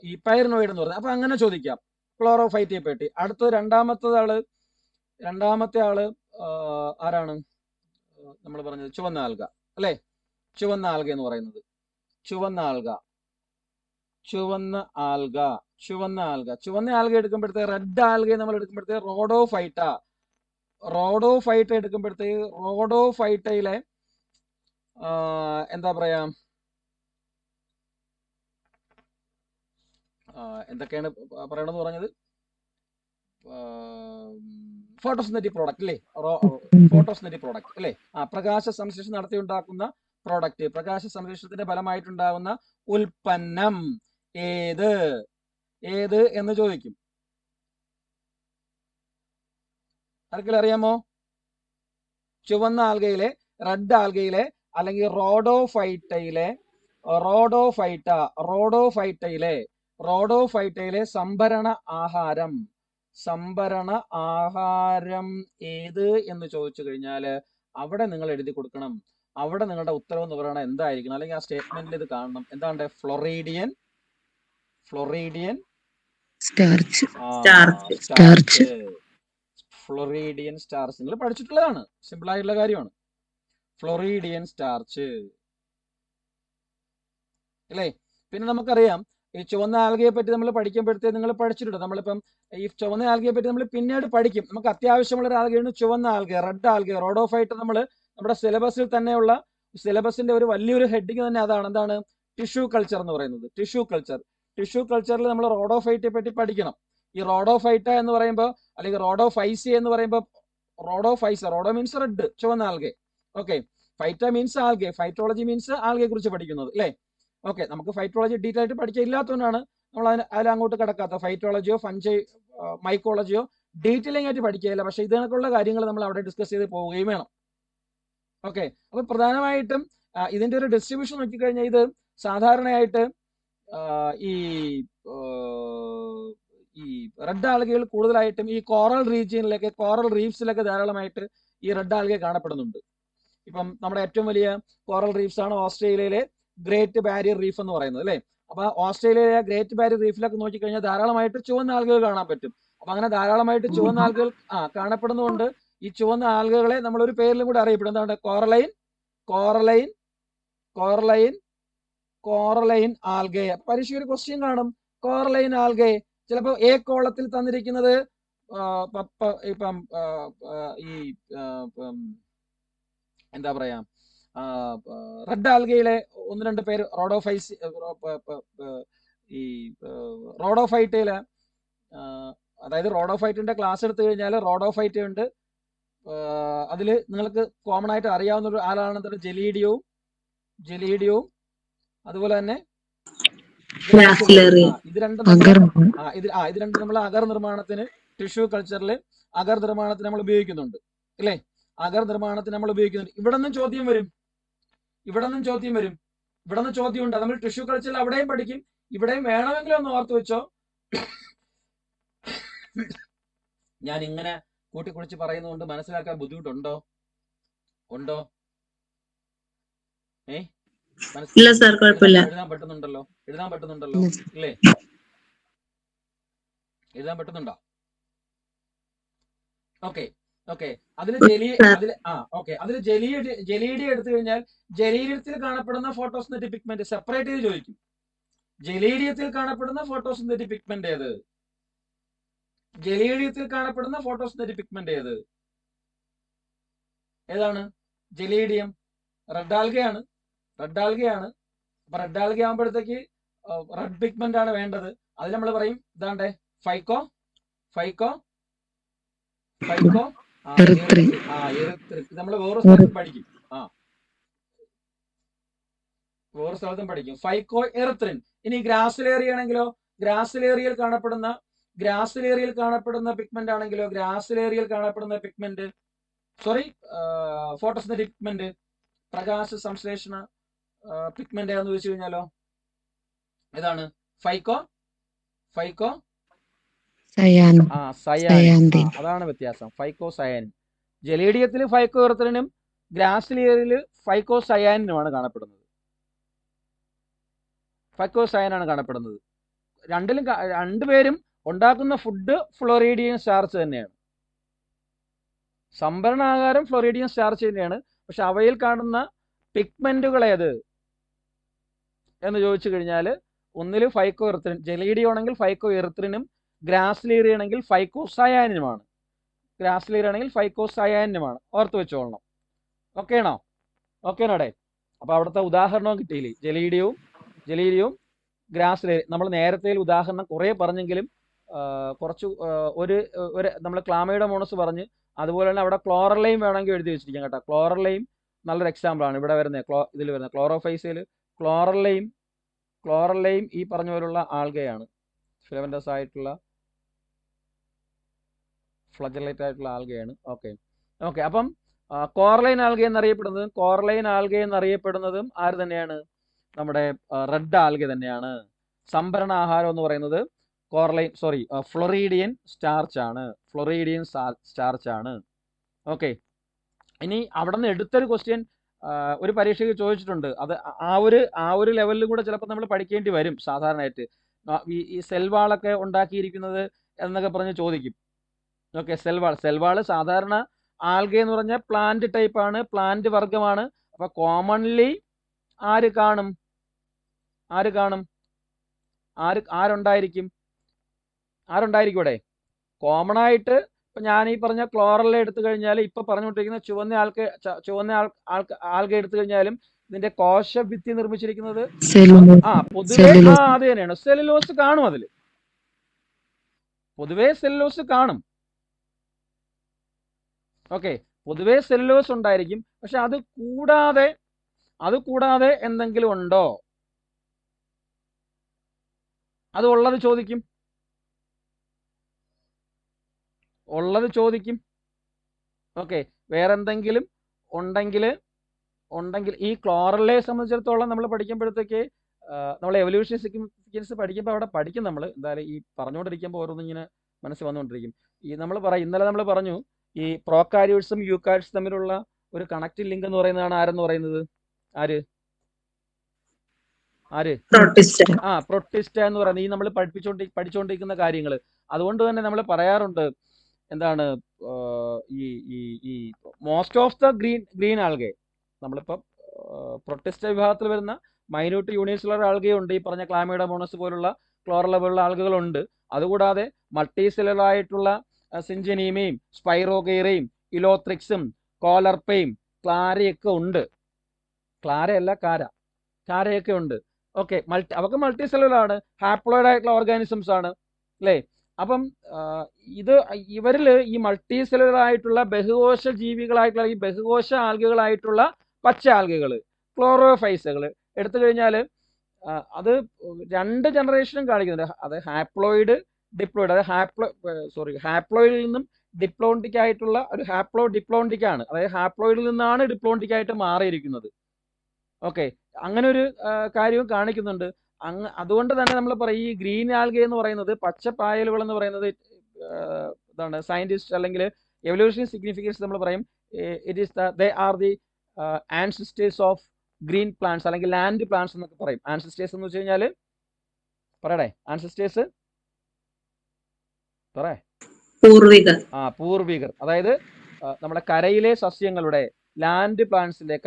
ഈ പൈറിനോയിഡ് എന്ന് പറയുന്നത്. അപ്പൊ അങ്ങനെ ചോദിക്കാം ക്ലോറോഫൈറ്റയെ പറ്റി. അടുത്ത രണ്ടാമത്തെ ആള് ആരാണ് നമ്മൾ പറഞ്ഞത്? ചുവന്ന ആൽഗ അല്ലെ? ചുവന്ന ആൽഗ എന്ന് പറയുന്നത് ചുവന്ന ആൽഗ എടുക്കുമ്പോഴത്തേക്ക് റെഡ് ആൽഗയെ നമ്മൾ എടുക്കുമ്പോഴത്തേക്ക് റോഡോഫൈറ്റ എടുക്കുമ്പോഴത്തേക്ക് റോഡോഫൈറ്റയിലെ എന്താ പറയാ, എന്തൊക്കെയാണ് പറയണമെന്ന് പറഞ്ഞത്? ഫോട്ടോസിന്തറ്റിക് പ്രോഡക്റ്റ് അല്ലേ? ഫോട്ടോസിന്തറ്റിക് പ്രോഡക്റ്റ് അല്ലേ? പ്രകാശ സംശ്ലേഷണം നടത്തി ഉണ്ടാക്കുന്ന പ്രോഡക്റ്റ്, പ്രകാശ സംശ്ലേഷണത്തിന്റെ ഫലമായിട്ടുണ്ടാകുന്ന ഉൽപ്പന്നം ഏത് എന്ന് ചോദിക്കും. ആർക്കെങ്കിലും അറിയാമോ? ചുവന്ന ആൽഗയിലെ, റെഡ് ആൽഗയിലെ അല്ലെങ്കിൽ റോഡോഫൈറ്റയിലെ സംഭരണ ആഹാരം ഏത് എന്ന് ചോദിച്ചു കഴിഞ്ഞാൽ അവിടെ നിങ്ങൾ എഴുതി കൊടുക്കണം. അവിടെ നിങ്ങളുടെ ഉത്തരവ് എന്ന് പറയുന്നത് എന്തായിരിക്കണം, അല്ലെങ്കിൽ ആ സ്റ്റേറ്റ്മെന്റിൽ ഇത് കാണണം. എന്താണ്? Floridean starch. നിങ്ങൾ പഠിച്ചിട്ടുള്ളതാണ്, സിമ്പിൾ ആയിട്ടുള്ള കാര്യമാണ്. ഫ്ലോറിഡിയൻ സ്റ്റാർച്ച് അല്ലേ? പിന്നെ നമുക്കറിയാം ഈ ചുവന്ന ആൽഗയെ പറ്റി നമ്മൾ പഠിക്കുമ്പോഴത്തേക്ക് നിങ്ങൾ പഠിച്ചിട്ടുണ്ട്. നമ്മളിപ്പം ഈ ചുവന്ന ആൽഗയെ പറ്റി നമ്മൾ പിന്നീട് പഠിക്കും. നമുക്ക് അത്യാവശ്യമുള്ള ഒരു ആൽഗയാണ് ചുവന്ന ആൽഗ, റെഡ് ആൽഗ, റോഡോഫൈറ്റ്. നമ്മൾ നമ്മുടെ സിലബസിൽ തന്നെയുള്ള സിലബസിന്റെ ഒരു വലിയൊരു ഹെഡിങ് തന്നെ അതാണ്. എന്താണ്? ടിഷ്യൂ കൾച്ചർ എന്ന് പറയുന്നത്. ടിഷ്യൂ കൾച്ചറിൽ നമ്മൾ റോഡോഫൈറ്റയെ പറ്റി പഠിക്കണം. ഈ റോഡോഫൈറ്റ എന്ന് പറയുമ്പോൾ, അല്ലെങ്കിൽ റോഡോഫൈസി എന്ന് പറയുമ്പോൾ, റോഡോ മീൻസ് റെഡ്, ചുവന്ന algae. Okay, phyta means algae, phytology means ആൽഗയെ കുറിച്ച് പഠിക്കുന്നത് അല്ലേ? ഓക്കെ, നമുക്ക് ഫൈറ്റോളജി ഡീറ്റെയിൽ ആയിട്ട് പഠിക്കാൻ ഇല്ലാത്തതുകൊണ്ടാണ് നമ്മൾ അതിലങ്ങോട്ട് കിടക്കാത്ത. ഫൈറ്റോളജിയോ മൈക്കോളജിയോ ഡീറ്റെയിലിംഗ് ആയിട്ട് പഠിക്കുകയില്ല. പക്ഷെ ഇതിനൊക്കെയുള്ള കാര്യങ്ങൾ നമ്മൾ അവിടെ ഡിസ്കസ് ചെയ്ത് പോവുകയും വേണം. ഓക്കെ, അപ്പൊ പ്രധാനമായിട്ടും ഇതിന്റെ ഒരു ഡിസ്ട്രിബ്യൂഷൻ നോക്കിക്കഴിഞ്ഞാൽ ഇത് സാധാരണയായിട്ട് ഈ റെഡ് ആൽഗകൾ കൂടുതലായിട്ടും ഈ കോറൽ റീഫ്സിലൊക്കെ ധാരാളമായിട്ട് ഈ റെഡ് ആൽഗ കാണപ്പെടുന്നുണ്ട്. ഇപ്പം നമ്മുടെ ഏറ്റവും വലിയ കോറൽ റീഫ്സ് ആണ് ഓസ്ട്രേലിയയിലെ ഗ്രേറ്റ് ബാരിയർ റീഫ് എന്ന് പറയുന്നത് അല്ലേ? അപ്പൊ ഓസ്ട്രേലിയയിലെ ഗ്രേറ്റ് ബാരിയർ റീഫിലൊക്കെ നോക്കിക്കഴിഞ്ഞാൽ ധാരാളമായിട്ട് ചുവന്ന ആൽഗകൾ കാണാൻ പറ്റും. അപ്പൊ അങ്ങനെ ധാരാളമായിട്ട് ചുവന്ന ആൽഗകൾ കാണപ്പെടുന്നതുകൊണ്ട് ഈ ചുവന്ന ആൽഗകളെ നമ്മൾ ഒരു പേരിലും കൂടെ അറിയപ്പെടും. എന്താണ്? കോറലൈൻ ആൽഗെ. പരീക്ഷ ഒരു ക്വസ്റ്റ്യൻ കാണും, കോറലൈൻ ആൽഗെ. ചിലപ്പോൾ എ കോളത്തിൽ തന്നിരിക്കുന്നത് ഇപ്പം ഈ എന്താ പറയാ, റെഡ് ആൽഗയിലെ ഒന്ന് രണ്ട് പേര് റോഡോഫൈറ്റയിലെ, അതായത് റോഡോഫൈറ്റിന്റെ ക്ലാസ് എടുത്തു കഴിഞ്ഞാൽ റോഡോഫൈറ്റ ഉണ്ട്. അതിൽ നിങ്ങൾക്ക് കോമൺ ആയിട്ട് അറിയാവുന്ന ഒരു ആളാണ് ജലീഡിയവും അതുപോലെ തന്നെ ഇത് രണ്ടും നമ്മൾ അഗർ നിർമ്മാണത്തിന്, ടിഷ്യൂ കൾച്ചറിൽ അഗർ നിർമ്മാണത്തിന് നമ്മൾ ഉപയോഗിക്കുന്നുണ്ട് അല്ലേ? ഇവിടെ നിന്നും ചോദ്യം വരും. ഇവിടെ നിന്ന് ചോദ്യമുണ്ട്. നമ്മൾ ടിഷ്യൂ കൾച്ചറിൽ അവിടെയും പഠിക്കും, ഇവിടെയും വേണമെങ്കിൽ ഒന്ന് ഓർത്ത് വെച്ചോ. ഞാൻ ഇങ്ങനെ കൂട്ടിക്കുളിച്ച് പറയുന്നതുകൊണ്ട് മനസ്സിലാക്കാൻ ബുദ്ധിമുട്ടുണ്ടോ? ഉണ്ടോ? ഇല്ല സാർ, കുഴപ്പമില്ല. എഴുതാൻ പറ്റുന്നുണ്ടല്ലോ? എഴുതാൻ പറ്റുന്നുണ്ടല്ലോ ഇല്ലേ? എഴുതാൻ പറ്റുന്നുണ്ടോ? Okay okay. അതില് ജലീഡി എടുത്തു കഴിഞ്ഞാൽ ജലീഡിയത്തിൽ കാണപ്പെടുന്ന ഫോട്ടോസിന്തറ്റിക് പിഗ്മെന്റ് സെപ്പറേറ്റ് ചെയ്ത് ചോദിക്കും. ജലീഡിയത്തിൽ കാണപ്പെടുന്ന ഫോട്ടോസിന്തറ്റിക് പിഗ്മെന്റ് ഏത്? ജലീഡിയത്തിൽ കാണപ്പെടുന്ന ഫോട്ടോസിന്തറ്റിക് പിഗ്മെന്റ് ഏത്? ഏതാണ്? ജലീഡിയം. റെഡ് ആൽഗയാണ്. അപ്പൊ റെഡ് ആൽഗ ആകുമ്പോഴത്തേക്ക് റെഡ് പിഗ്മെന്റ് ആണ് വേണ്ടത്. അതിൽ നമ്മൾ പറയും ഇതാണ്ടേ ഫൈക്കോ എറിത്രിൻ. നമ്മൾ വേറെ സ്ഥലത്തും പഠിക്കും. ഫൈക്കോ എറിത്രിൻ. ഇനി ഗ്രാസിലേറിയ ആണെങ്കിലോ? ഗ്രാസിലേറിയയിൽ കാണപ്പെടുന്ന പിഗ്മെന്റ് ആണെങ്കിലോ? ഫോട്ടോസിന്തറ്റിക് പിഗ്മെന്റ്, പ്രകാശ സംശ്ലേഷണ പിഗ്മെന്റ് ഏതാന്ന് ചോദിച്ചു കഴിഞ്ഞാലോ? ഏതാണ്? ഫൈക്കോ സയാനിൻ. അതാണ് വ്യത്യാസം. ഫൈക്കോ സയാനിൻ. ജലീഡിയത്തിൽ ഫൈക്കോ എറിത്രിനും ഗ്രാസിലിയറിൽ ഫൈക്കോ സയാനിനുമാണ് കാണപ്പെടുന്നത്. രണ്ടുപേരും ഉണ്ടാക്കുന്ന ഫുഡ് ഫ്ലോറിഡിയൻ സ്റ്റാർച്ച് തന്നെയാണ്. സംഭരണാകാരം ഫ്ലോറിഡിയൻ സ്റ്റാർച്ച് തന്നെയാണ്. പക്ഷെ അവയിൽ കാണുന്ന പിഗ്മെന്റുകൾ ഏത് എന്ന് ചോദിച്ചു കഴിഞ്ഞാൽ ഒന്നിൽ ഫൈക്കോ എറിത്രിൻ, ജലീഡിയം ആണെങ്കിൽ ഫൈക്കോ എറിത്രിനും, ഗ്രാസിലേറിയ ആണെങ്കിൽ ഫൈക്കോ സയാനിനുമാണ്. ഓർത്ത് വെച്ചോളണം. ഓക്കേനാടെ? അപ്പൊ അവിടുത്തെ ഉദാഹരണവും കിട്ടിയില്ലേ? ജലീഡിയവും ഗ്രാസിലേറിയ. നമ്മൾ നേരത്തെ ഉദാഹരണം കുറെ പറഞ്ഞെങ്കിലും കുറച്ച് നമ്മൾ ക്ലാമയുടെ മോണസ് പറഞ്ഞ്, അതുപോലെ തന്നെ അവിടെ ക്ലോറലൈം വേണമെങ്കിൽ എഴുതി വെച്ചിരിക്കാം കേട്ടോ. ക്ലോറലൈം നല്ലൊരു എക്സാമ്പിൾ ആണ്. ഇവിടെ ഇതിൽ വരുന്നത് ക്ലോറോഫൈസയിൽ ക്ലോറലൈം ഈ പറഞ്ഞ പോലുള്ള ആൽഗയാണ്. ഫിലമെന്റസ് ആയിട്ടുള്ള ഫ്ലജലേറ്റ് ആയിട്ടുള്ള ആൽഗയാണ്. ഓക്കെ. അപ്പം കോറലൈൻ ആൽഗ എന്നറിയപ്പെടുന്നതും ആര് തന്നെയാണ്? നമ്മുടെ റെഡ് ആൽഗ തന്നെയാണ്. സംഭരണ ആഹാരം എന്ന് പറയുന്നത് ഫ്ലോറിഡിയൻ സ്റ്റാർച്ച് ആണ്. ഓക്കെ. ഇനി അവിടെ നിന്ന് എടുത്തൊരു ക്വസ്റ്റ്യൻ ഒരു പരീക്ഷയ്ക്ക് ചോദിച്ചിട്ടുണ്ട്. അത് ആ ഒരു ലെവലിൽ കൂടെ ചിലപ്പോൾ നമ്മൾ പഠിക്കേണ്ടി വരും. സാധാരണയായിട്ട് ഈ സെൽവാളൊക്കെ ഉണ്ടാക്കിയിരിക്കുന്നത് എന്നൊക്കെ പറഞ്ഞ് ചോദിക്കും. ഓക്കെ. സെൽവാള് സാധാരണ ആൽഗ എന്ന് പറഞ്ഞാൽ പ്ലാന്റ് ടൈപ്പ് ആണ്, പ്ലാന്റ് വർഗമാണ്. അപ്പൊ കോമൺലി ആരുണ്ടായിരിക്കും ഇവിടെ? കോമൺ ആയിട്ട് ഇപ്പൊ ഞാൻ ഈ പറഞ്ഞ ക്ലോറൽ എടുത്തു കഴിഞ്ഞാൽ, ഇപ്പൊ പറഞ്ഞുകൊണ്ടിരിക്കുന്ന ചുവന്ന ആൽഗ എടുത്തു കഴിഞ്ഞാലും ഇതിന്റെ കോശഭിത്തി നിർമ്മിച്ചിരിക്കുന്നത് പൊതുവെ അത് തന്നെയാണ്. സെല്ലുലോസ് കാണും. അതില് പൊതുവെ സെല്ലുലോസ് കാണും. ഓക്കെ. പൊതുവെ സെല്ലുലോസ് ഉണ്ടായിരിക്കും. പക്ഷെ അത് കൂടാതെ എന്തെങ്കിലും ഉണ്ടോ? അത് ഉള്ളത് ചോദിക്കും. ഓക്കെ. വേറെന്തെങ്കിലും ഉണ്ടെങ്കിൽ ഈ ക്ലോറലെ സംബന്ധിച്ചിടത്തോളം നമ്മൾ പഠിക്കുമ്പോഴത്തേക്ക് നമ്മൾ എവല്യൂഷൻ സിഗ്നിഫിക്കൻസ് പഠിക്കുമ്പോൾ അവിടെ പഠിക്കും. നമ്മൾ എന്തായാലും ഈ പറഞ്ഞുകൊണ്ടിരിക്കുമ്പോൾ ഓരോന്നും ഇങ്ങനെ മനസ്സിൽ വന്നുകൊണ്ടിരിക്കും. ഇന്നലെ നമ്മൾ പറഞ്ഞു ഈ പ്രോകാരിയോട്സും യൂകാരിയോട്സും തമ്മിലുള്ള ഒരു കണക്റ്റിംഗ് ലിങ്ക് എന്ന് പറയുന്നതാണ് ആരെന്ന് പറയുന്നത്? പ്രൊട്ടിസ്റ്റ എന്ന് പറയുന്നത് ഈ നമ്മൾ പഠിച്ചുകൊണ്ടിരിക്കുന്ന കാര്യങ്ങൾ. അതുകൊണ്ട് തന്നെ നമ്മൾ പറയാറുണ്ട് എന്താണ്, ഈ most of the green algae, നമ്മളിപ്പോ പ്രൊട്ടിസ്റ്റ വിഭാഗത്തിൽ വരുന്ന മൈന്യൂട്ട് യൂണിസെല്ലുലാർ ആൽഗയുണ്ട്, ഈ പറഞ്ഞ ക്ലാമയുടെ മോണസ് പോലുള്ള ക്ലോറല പോലുള്ള ആൽഗകളുണ്ട്. അതുകൂടാതെ മൾട്ടി സെല്ലുലാർ ആയിട്ടുള്ള സിഞ്ചനീമയും സ്പൈറോഗൈറയും ഇലോത്രിക്സും കോലർപ്പയും ക്ലാരയൊക്കെ ഉണ്ട്. കാരയൊക്കെ ഉണ്ട്. ഓക്കെ. അവർക്ക് മൾട്ടി സെല്ലുലാർ ആണ്, ഹാപ്ലോയിഡ് ആയിട്ടുള്ള ഓർഗാനിസംസ് ആണ് അല്ലേ? അപ്പം ഇവരിൽ ഈ മൾട്ടി സെല്ലുലാർ ആയിട്ടുള്ള ബഹുകോശ ജീവികളായിട്ടുള്ള ഈ ബഹുകോശ ആൽഗകളായിട്ടുള്ള പച്ച ആൽഗകൾ, ക്ലോറോഫൈസുകൾ എടുത്തു കഴിഞ്ഞാൽ അത് 2 ജനറേഷനും കാണിക്കുന്നുണ്ട്. അത് ഹാപ്ലോയിഡ്, ഡിപ്ലോയിഡ്. അത് ഹാപ്ലോയിഡിൽ നിന്നും ഡിപ്ലോണ്ടിക് ആയിട്ടുള്ള ഒരു ഡിപ്ലോണ്ടിക് ആണ്. അതായത് ഹാപ്ലോയിഡിൽ നിന്നാണ് ഡിപ്ലോണ്ടിക് ആയിട്ട് മാറിയിരിക്കുന്നത്. ഓക്കെ. അങ്ങനെ ഒരു കാര്യവും കാണിക്കുന്നുണ്ട്. അതുകൊണ്ട് തന്നെ നമ്മൾ പറയും ഈ ഗ്രീൻ ആൽഗെ എന്ന് പറയുന്നത്, പച്ചപ്പായലുകൾ എന്ന് പറയുന്നത്, ഇതാണ് സയന്റിസ്റ്റ് അല്ലെങ്കിൽ എവല്യൂഷണറി സിഗ്നിഫിക്കൻസ് നമ്മൾ പറയും it is they are the ancestors of green plants അല്ലെങ്കിൽ ലാൻഡ് പ്ലാന്റ്സ് എന്നൊക്കെ പറയും. ആൻസിസ്റ്റേഴ്സ് എന്ന് വെച്ച് കഴിഞ്ഞാൽ പറയടേ, ആൻസിസ്റ്റേഴ്സ് പറയേ. പൂർവികർ. പൂർവികർ, അതായത് നമ്മുടെ കരയിലെ സസ്യങ്ങളുടെ, ലാൻഡ് പ്ലാന്റ്സിന്റെ,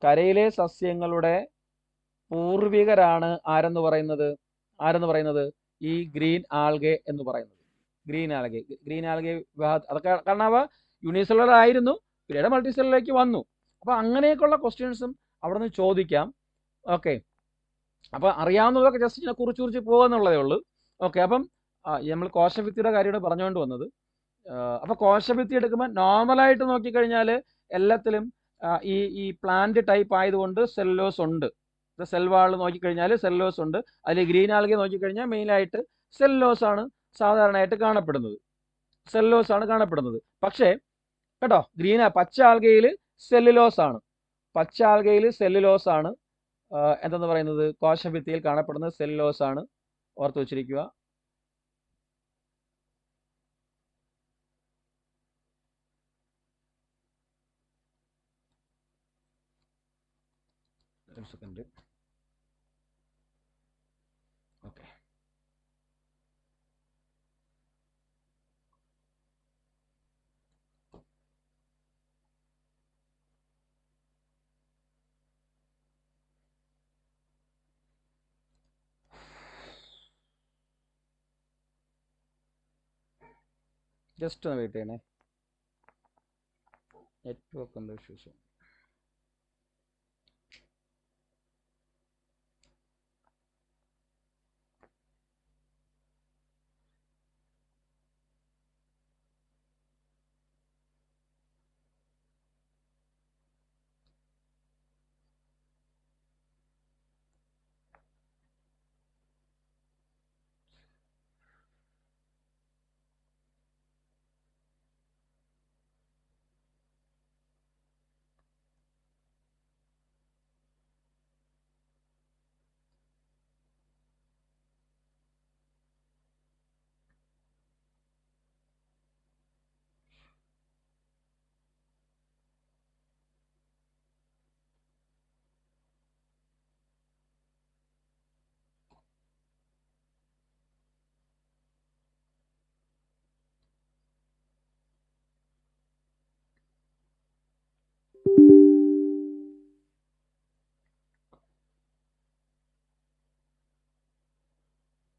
കരയിലെ സസ്യങ്ങളുടെ പൂർവികരാണ് ആരെന്ന് പറയുന്നത് ഈ ഗ്രീൻ ആൽഗെ എന്ന് പറയുന്നത്. ഗ്രീൻ ആൽഗെ അതൊക്കെ കാരണം അവ യൂണിസെല്ലുലർ ആയിരുന്നു, പിന്നീട് മൾട്ടിസെല്ലുലറിലേക്ക് വന്നു. അപ്പൊ അങ്ങനെയൊക്കെയുള്ള ക്വസ്റ്റ്യൻസും അവിടെ നിന്ന് ചോദിക്കാം. ഓക്കെ, അപ്പൊ അറിയാവുന്നതൊക്കെ ജസ്റ്റ് ഇങ്ങനെ കുറിച്ച് പോകുന്നുള്ളതേ ഉള്ളൂ. ഓക്കെ, അപ്പം നമ്മൾ കോശഭിത്തിയുടെ കാര്യമാണ് പറഞ്ഞുകൊണ്ട് വന്നത്. അപ്പൊ കോശഭിത്തി എടുക്കുമ്പോൾ നോർമലായിട്ട് നോക്കിക്കഴിഞ്ഞാൽ എല്ലാത്തിലും ഈ പ്ലാന്റ് ടൈപ്പ് ആയതുകൊണ്ട് സെല്ലോസ് ഉണ്ട്. സെൽ വാൾ നോക്കിക്കഴിഞ്ഞാൽ സെല്ലോസ് ഉണ്ട്. അതിൽ ഗ്രീൻ ആൽഗെ നോക്കിക്കഴിഞ്ഞാൽ മെയിനായിട്ട് സെല്ലോസ് ആണ് സാധാരണയായിട്ട് കാണപ്പെടുന്നത്. പക്ഷേ കേട്ടോ, പച്ച ആൽഗയിൽ സെല്ലുലോസ് ആണ്. എന്തെന്ന് പറയുന്നത്, കോശഭിത്തിയിൽ കാണപ്പെടുന്നത് സെല്ലുലോസ് ആണ്. ഓർത്ത് വെച്ചിരിക്കുക. ഒരു സെക്കൻഡ്. ഓക്കെ, ജസ്റ്റ് ഒന്ന് വെയിറ്റ് ചെയ്യണേ, നെറ്റ്വർക്ക് എന്തോ ഇഷ്യൂസ്.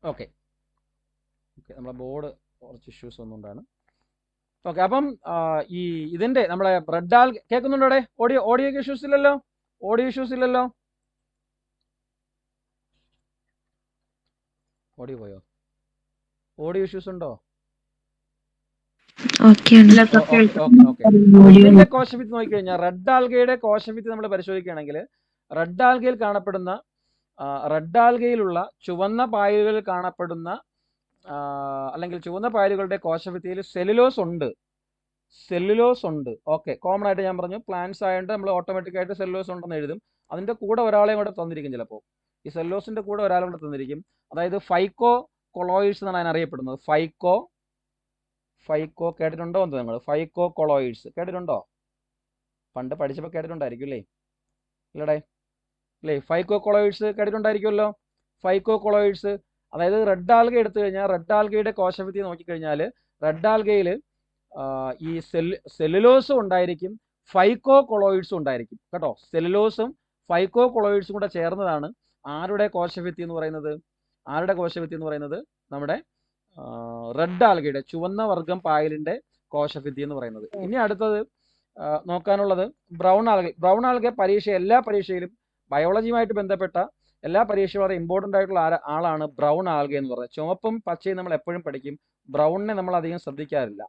ഓക്കെ, നമ്മളെ ബോർഡ് കുറച്ച് ഇഷ്യൂസ് ഒന്നുകൊണ്ടാണ്. ഓക്കെ, അപ്പം ഇതിന്റെ നമ്മളെ റെഡ് ആൽഗെ കേൾക്കുന്നുണ്ടോ? ഓഡിയോ ഇഷ്യൂസ് ഇല്ലല്ലോ? ഓഡിയോ പോയോ? ഓഡിയോ ഇഷ്യൂസ് ഉണ്ടോ? ഓക്കെ, ഇതിന്റെ കോശഭിത്തി നോക്കിക്കഴിഞ്ഞാൽ റെഡ് ആൽഗയുടെ കോശഭിത്തി നമ്മൾ പരിശോധിക്കുകയാണെങ്കിൽ റെഡ് ആൽഗയിൽ കാണപ്പെടുന്ന റെഡ് ആൽഗയിലുള്ള ചുവന്ന പായലുകളിൽ കാണപ്പെടുന്ന അല്ലെങ്കിൽ ചുവന്ന പായലുകളുടെ കോശഭിത്തിയിൽ സെല്ലുലോസ് ഉണ്ട്. ഓക്കെ, കോമൺ ആയിട്ട് ഞാൻ പറഞ്ഞു, പ്ലാന്റ്സ് ആയതുകൊണ്ട് നമ്മൾ ഓട്ടോമാറ്റിക് ആയിട്ട് സെല്ലുലോസ് ഉണ്ടെന്ന് എഴുതും. അതിന്റെ കൂടെ ഒരാളെയും കൂടെ തന്നിരിക്കും. ചിലപ്പോൾ ഈ സെല്ലുലോസിന്റെ കൂടെ ഒരാളെ കൂടെ തന്നിരിക്കും. അതായത് ഫൈക്കോ കൊളോയിഡ്സ് എന്നാണ് അതിന് അറിയപ്പെടുന്നത്. ഫൈക്കോ കേട്ടിട്ടുണ്ടോ എന്ന് നിങ്ങൾ? ഫൈക്കോ കൊളോയിഡ്സ് കേട്ടിട്ടുണ്ടോ? പണ്ട് പഠിച്ചപ്പോൾ കേട്ടിട്ടുണ്ടായിരിക്കും അല്ലേ? ഇല്ലടേ അല്ലേ? ഫൈക്കോ കൊളോയിഡ്സ് കേട്ടിട്ടുണ്ടായിരിക്കുമല്ലോ. ഫൈക്കോ കൊളോയിഡ്സ് അതായത് റെഡ് ആൽഗ എടുത്തു കഴിഞ്ഞാൽ റെഡ് ആൽഗയുടെ കോശഭിത്തി നോക്കിക്കഴിഞ്ഞാൽ റെഡ് ആൽഗയിൽ ഈ സെല്ലുലോസും ഉണ്ടായിരിക്കും, ഫൈക്കോ കൊളോയിഡ്സും ഉണ്ടായിരിക്കും കേട്ടോ. സെല്ലുലോസും ഫൈക്കോ കൊളോയിഡ്സും കൂടെ ചേർന്നതാണ് ആരുടെ കോശഭിത്തി എന്ന് പറയുന്നത്? നമ്മുടെ റെഡ് ആൽഗയുടെ ചുവന്ന വർഗം പായലിന്റെ കോശഭിത്തി എന്ന് പറയുന്നത്. ഇനി അടുത്തത് നോക്കാനുള്ളത് ബ്രൗൺ ആൽഗെ. എല്ലാ പരീക്ഷയിലും ബയോളജിയുമായിട്ട് ബന്ധപ്പെട്ട എല്ലാ പരീക്ഷയും വളരെ ഇമ്പോർട്ടൻ്റ് ആയിട്ടുള്ള ആളാണ് ബ്രൗൺ ആൽഗെ എന്ന് പറയുന്നത്. ചുവപ്പും പച്ചയും നമ്മൾ എപ്പോഴും പഠിക്കും, ബ്രൗണിനെ നമ്മൾ അധികം ശ്രദ്ധിക്കാറില്ല.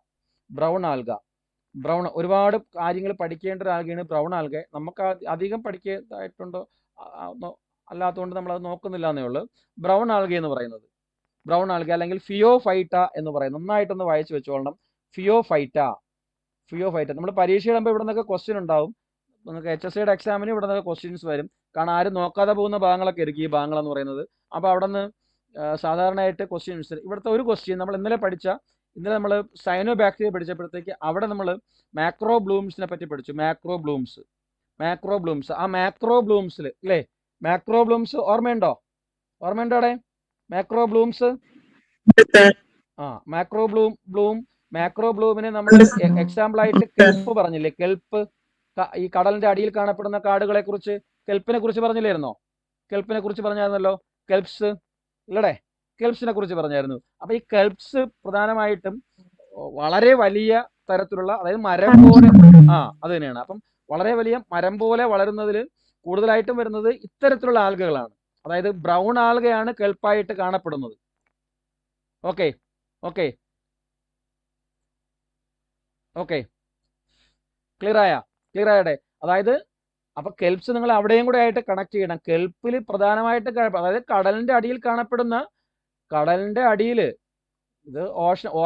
ബ്രൗൺ ഒരുപാട് കാര്യങ്ങൾ പഠിക്കേണ്ട ഒരു ആൽഗയാണ് ബ്രൗൺ ആൽഗെ. നമുക്ക് അധികം പഠിക്കേണ്ടതായിട്ടുണ്ടോ അല്ലാത്തതുകൊണ്ട് നമ്മൾ അത് നോക്കുന്നില്ല എന്നേ ഉള്ളൂ. ബ്രൗൺ ആൽഗെ എന്ന് പറയുന്നത്, ബ്രൗൺ ആൽഗെ അല്ലെങ്കിൽ ഫിയോഫൈറ്റ എന്ന് പറയുന്നത് നന്നായിട്ടൊന്ന് വായിച്ചു വെച്ചോളണം. ഫിയോഫൈറ്റ നമ്മൾ പരീക്ഷ ഇടുമ്പോൾ ഇവിടെ നിന്നൊക്കെ ക്വസ്റ്റ്യൻ ഉണ്ടാവും. നിങ്ങൾക്ക് HSCയുടെ എക്സാമിന് ഇവിടെ നിന്ന് ക്വസ്റ്റ്യൻസ് വരും. കാരണം ആരും നോക്കാതെ പോകുന്ന ഭാഗങ്ങളൊക്കെ ആയിരിക്കും ഈ ഭാഗങ്ങളെന്ന് പറയുന്നത്. അപ്പോൾ അവിടെ നിന്ന് സാധാരണയായിട്ട് ക്വസ്റ്റ്യൻസ് ഇവിടുത്തെ ഒരു ക്വസ്റ്റ്യൻ നമ്മൾ ഇന്നലെ നമ്മൾ സൈനോ ബാക്ടീരിയ പഠിച്ചപ്പോഴത്തേക്ക് അവിടെ നമ്മൾ മാക്രോ ബ്ലൂംസിനെ പറ്റി പഠിച്ചു. മാക്രോ ബ്ലൂംസ് ആ മാക്രോ ബ്ലൂംസിൽ അല്ലേ, മാക്രോ ബ്ലൂംസ് ഓർമ്മയുണ്ടോ അവിടെ മാക്രോ ബ്ലൂംസ്? ആ മാക്രോ ബ്ലൂമിനെ നമ്മൾ എക്സാമ്പിൾ ആയിട്ട് കെൽപ്പ് പറഞ്ഞില്ലേ, കെൽപ്പ്, ഈ കടലിന്റെ അടിയിൽ കാണപ്പെടുന്ന കാടുകളെ കുറിച്ച് കെൽപ്പിനെ കുറിച്ച് പറഞ്ഞില്ലായിരുന്നോ? കെൽപ്പിനെ കുറിച്ച് പറഞ്ഞായിരുന്നല്ലോ, കെൽപ്സ് ഇല്ലടെ, കെൽപ്സിനെ കുറിച്ച് പറഞ്ഞായിരുന്നു. അപ്പൊ ഈ കെൽപ്സ് പ്രധാനമായിട്ടും വളരെ വലിയ തരത്തിലുള്ള, അതായത് മരം പോലെ, അത് തന്നെയാണ്. അപ്പം വളരെ വലിയ മരം പോലെ വളരുന്നതിൽ കൂടുതലായിട്ടും വരുന്നത് ഇത്തരത്തിലുള്ള ആൽഗകളാണ്. അതായത് ബ്രൗൺ ആൽഗയാണ് കെൽപ്പായിട്ട് കാണപ്പെടുന്നത്. ഓക്കെ ക്ലിയർ ആയടെ? അതായത് അപ്പൊ കെൽപ്സ് നിങ്ങൾ അവിടെയും കൂടെ ആയിട്ട് കണക്ട് ചെയ്യണം. കെൽപ്പിൽ പ്രധാനമായിട്ട് അതായത് കടലിന്റെ അടിയിൽ കാണപ്പെടുന്ന, കടലിന്റെ അടിയിൽ ഇത്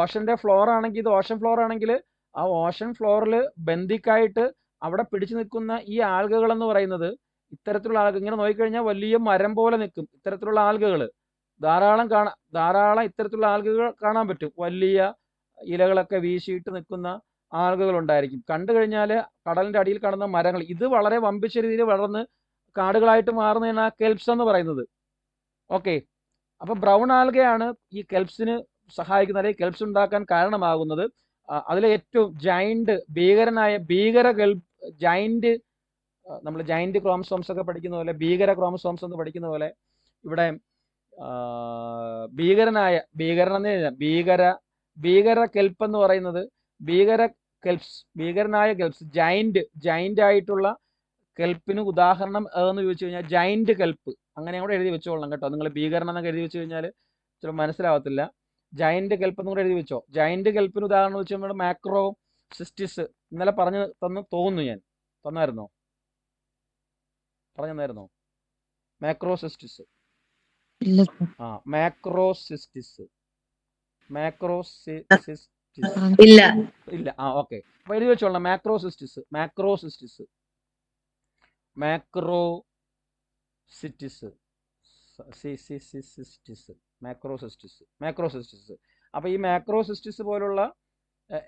ഓഷന്റെ ഫ്ലോർ ആണെങ്കിൽ, ഇത് ഓഷൻ ഫ്ലോർ ആണെങ്കിൽ ആ ഓഷൻ ഫ്ലോറിൽ ബന്ധിക്കായിട്ട് അവിടെ പിടിച്ചു നിൽക്കുന്ന ഈ ആൽഗകൾ എന്ന് പറയുന്നത് ഇത്തരത്തിലുള്ള ആൽഗ, ഇങ്ങനെ നോക്കിക്കഴിഞ്ഞാൽ വലിയ മരം പോലെ നിൽക്കും. ഇത്തരത്തിലുള്ള ആൽഗകൾ ധാരാളം ഇത്തരത്തിലുള്ള ആൽഗകൾ കാണാൻ പറ്റും. വലിയ ഇലകളൊക്കെ വീശിയിട്ട് നിൽക്കുന്ന ആൽഗകൾ ഉണ്ടായിരിക്കും. കണ്ടു കഴിഞ്ഞാൽ കടലിന്റെ അടിയിൽ കാണുന്ന മരങ്ങൾ, ഇത് വളരെ വമ്പിച്ച രീതിയിൽ വളർന്ന് കാടുകളായിട്ട് മാറുന്നതാണ് ആ കെൽപ്സ് എന്ന് പറയുന്നത്. ഓക്കെ, അപ്പൊ ബ്രൗൺ ആൽഗയാണ് ഈ കെൽപ്സിന് സഹായിക്കുന്നത്, അല്ലെങ്കിൽ കെൽപ്സ് ഉണ്ടാക്കാൻ കാരണമാകുന്നത്. അതിലെ ഏറ്റവും ജൈന്റ്, നമ്മൾ ജൈന്റ് ക്രോമസോംസ് ഒക്കെ പഠിക്കുന്ന പോലെ, ഭീകര ക്രോമസോംസ് എന്ന് പഠിക്കുന്ന പോലെ ഇവിടെ ഭീകര കെൽപ്പ് എന്ന് പറയുന്നത്, ഭീകരനായ കെൽപ്സ്, ജൈന്റ് ആയിട്ടുള്ള കെൽപ്പിന് ഉദാഹരണം എന്ന് ചോദിച്ചു കഴിഞ്ഞാൽ ജൈന്റ് കെൽപ്പ്. അങ്ങനെ കൂടെ എഴുതി വെച്ചോളണം കേട്ടോ. നിങ്ങൾ ഭീകരണം എന്നൊക്കെ എഴുതി വെച്ച് കഴിഞ്ഞാൽ ചില മനസ്സിലാവത്തില്ല. ജൈന്റ് കെൽപ്പ് എന്ന് കൂടെ എഴുതി വെച്ചോ. ജൈന്റ് കെൽപ്പിന് ഉദാഹരണം വെച്ച് നമ്മുടെ മാക്രോ സിസ്റ്റിസ് ഇന്നലെ പറഞ്ഞു തോന്നുന്നു. ഞാൻ തന്നായിരുന്നോ? പറഞ്ഞു തന്നായിരുന്നോ? മാക്രോസിസ്റ്റിസ്. ഇല്ല. ഓക്കെ, അപ്പൊ എഴുതി വെച്ചോളണം മാക്രോസിസ്റ്റിസ്. അപ്പൊ ഈ മാക്രോസിസ്റ്റിസ് പോലുള്ള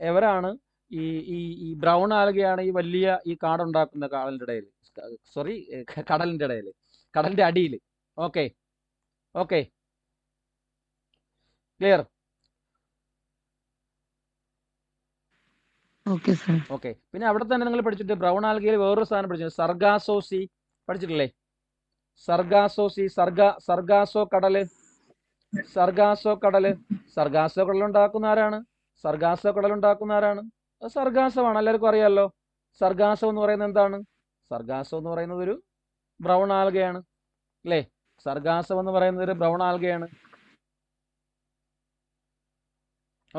എവരാണ് ഈ ബ്രൗൺ ആൽഗയാണ് ഈ വലിയ ഈ കാടുണ്ടാക്കുന്ന കടലിന്റെ അടിയിൽ. Okay clear? ഓക്കെ, പിന്നെ അവിടെ തന്നെ നിങ്ങൾ പഠിച്ചിട്ട് ബ്രൗൺ ആൽഗയിൽ വേറൊരു സാധനം പഠിച്ചിട്ടുണ്ട്, സർഗാസോസി. പഠിച്ചിട്ടില്ലേ? സർഗാസോ കടല് ഉണ്ടാക്കുന്ന ആരാണ്? സർഗാസമാണ്, എല്ലാവർക്കും അറിയാമല്ലോ. സർഗാസം എന്ന് പറയുന്നത് എന്താണ്? സർഗാസം എന്ന് പറയുന്നത് ഒരു ബ്രൗൺ ആൽഗയാണ് അല്ലേ? സർഗാസം എന്ന് പറയുന്നത് ഒരു ബ്രൗൺ ആൽഗയാണ്.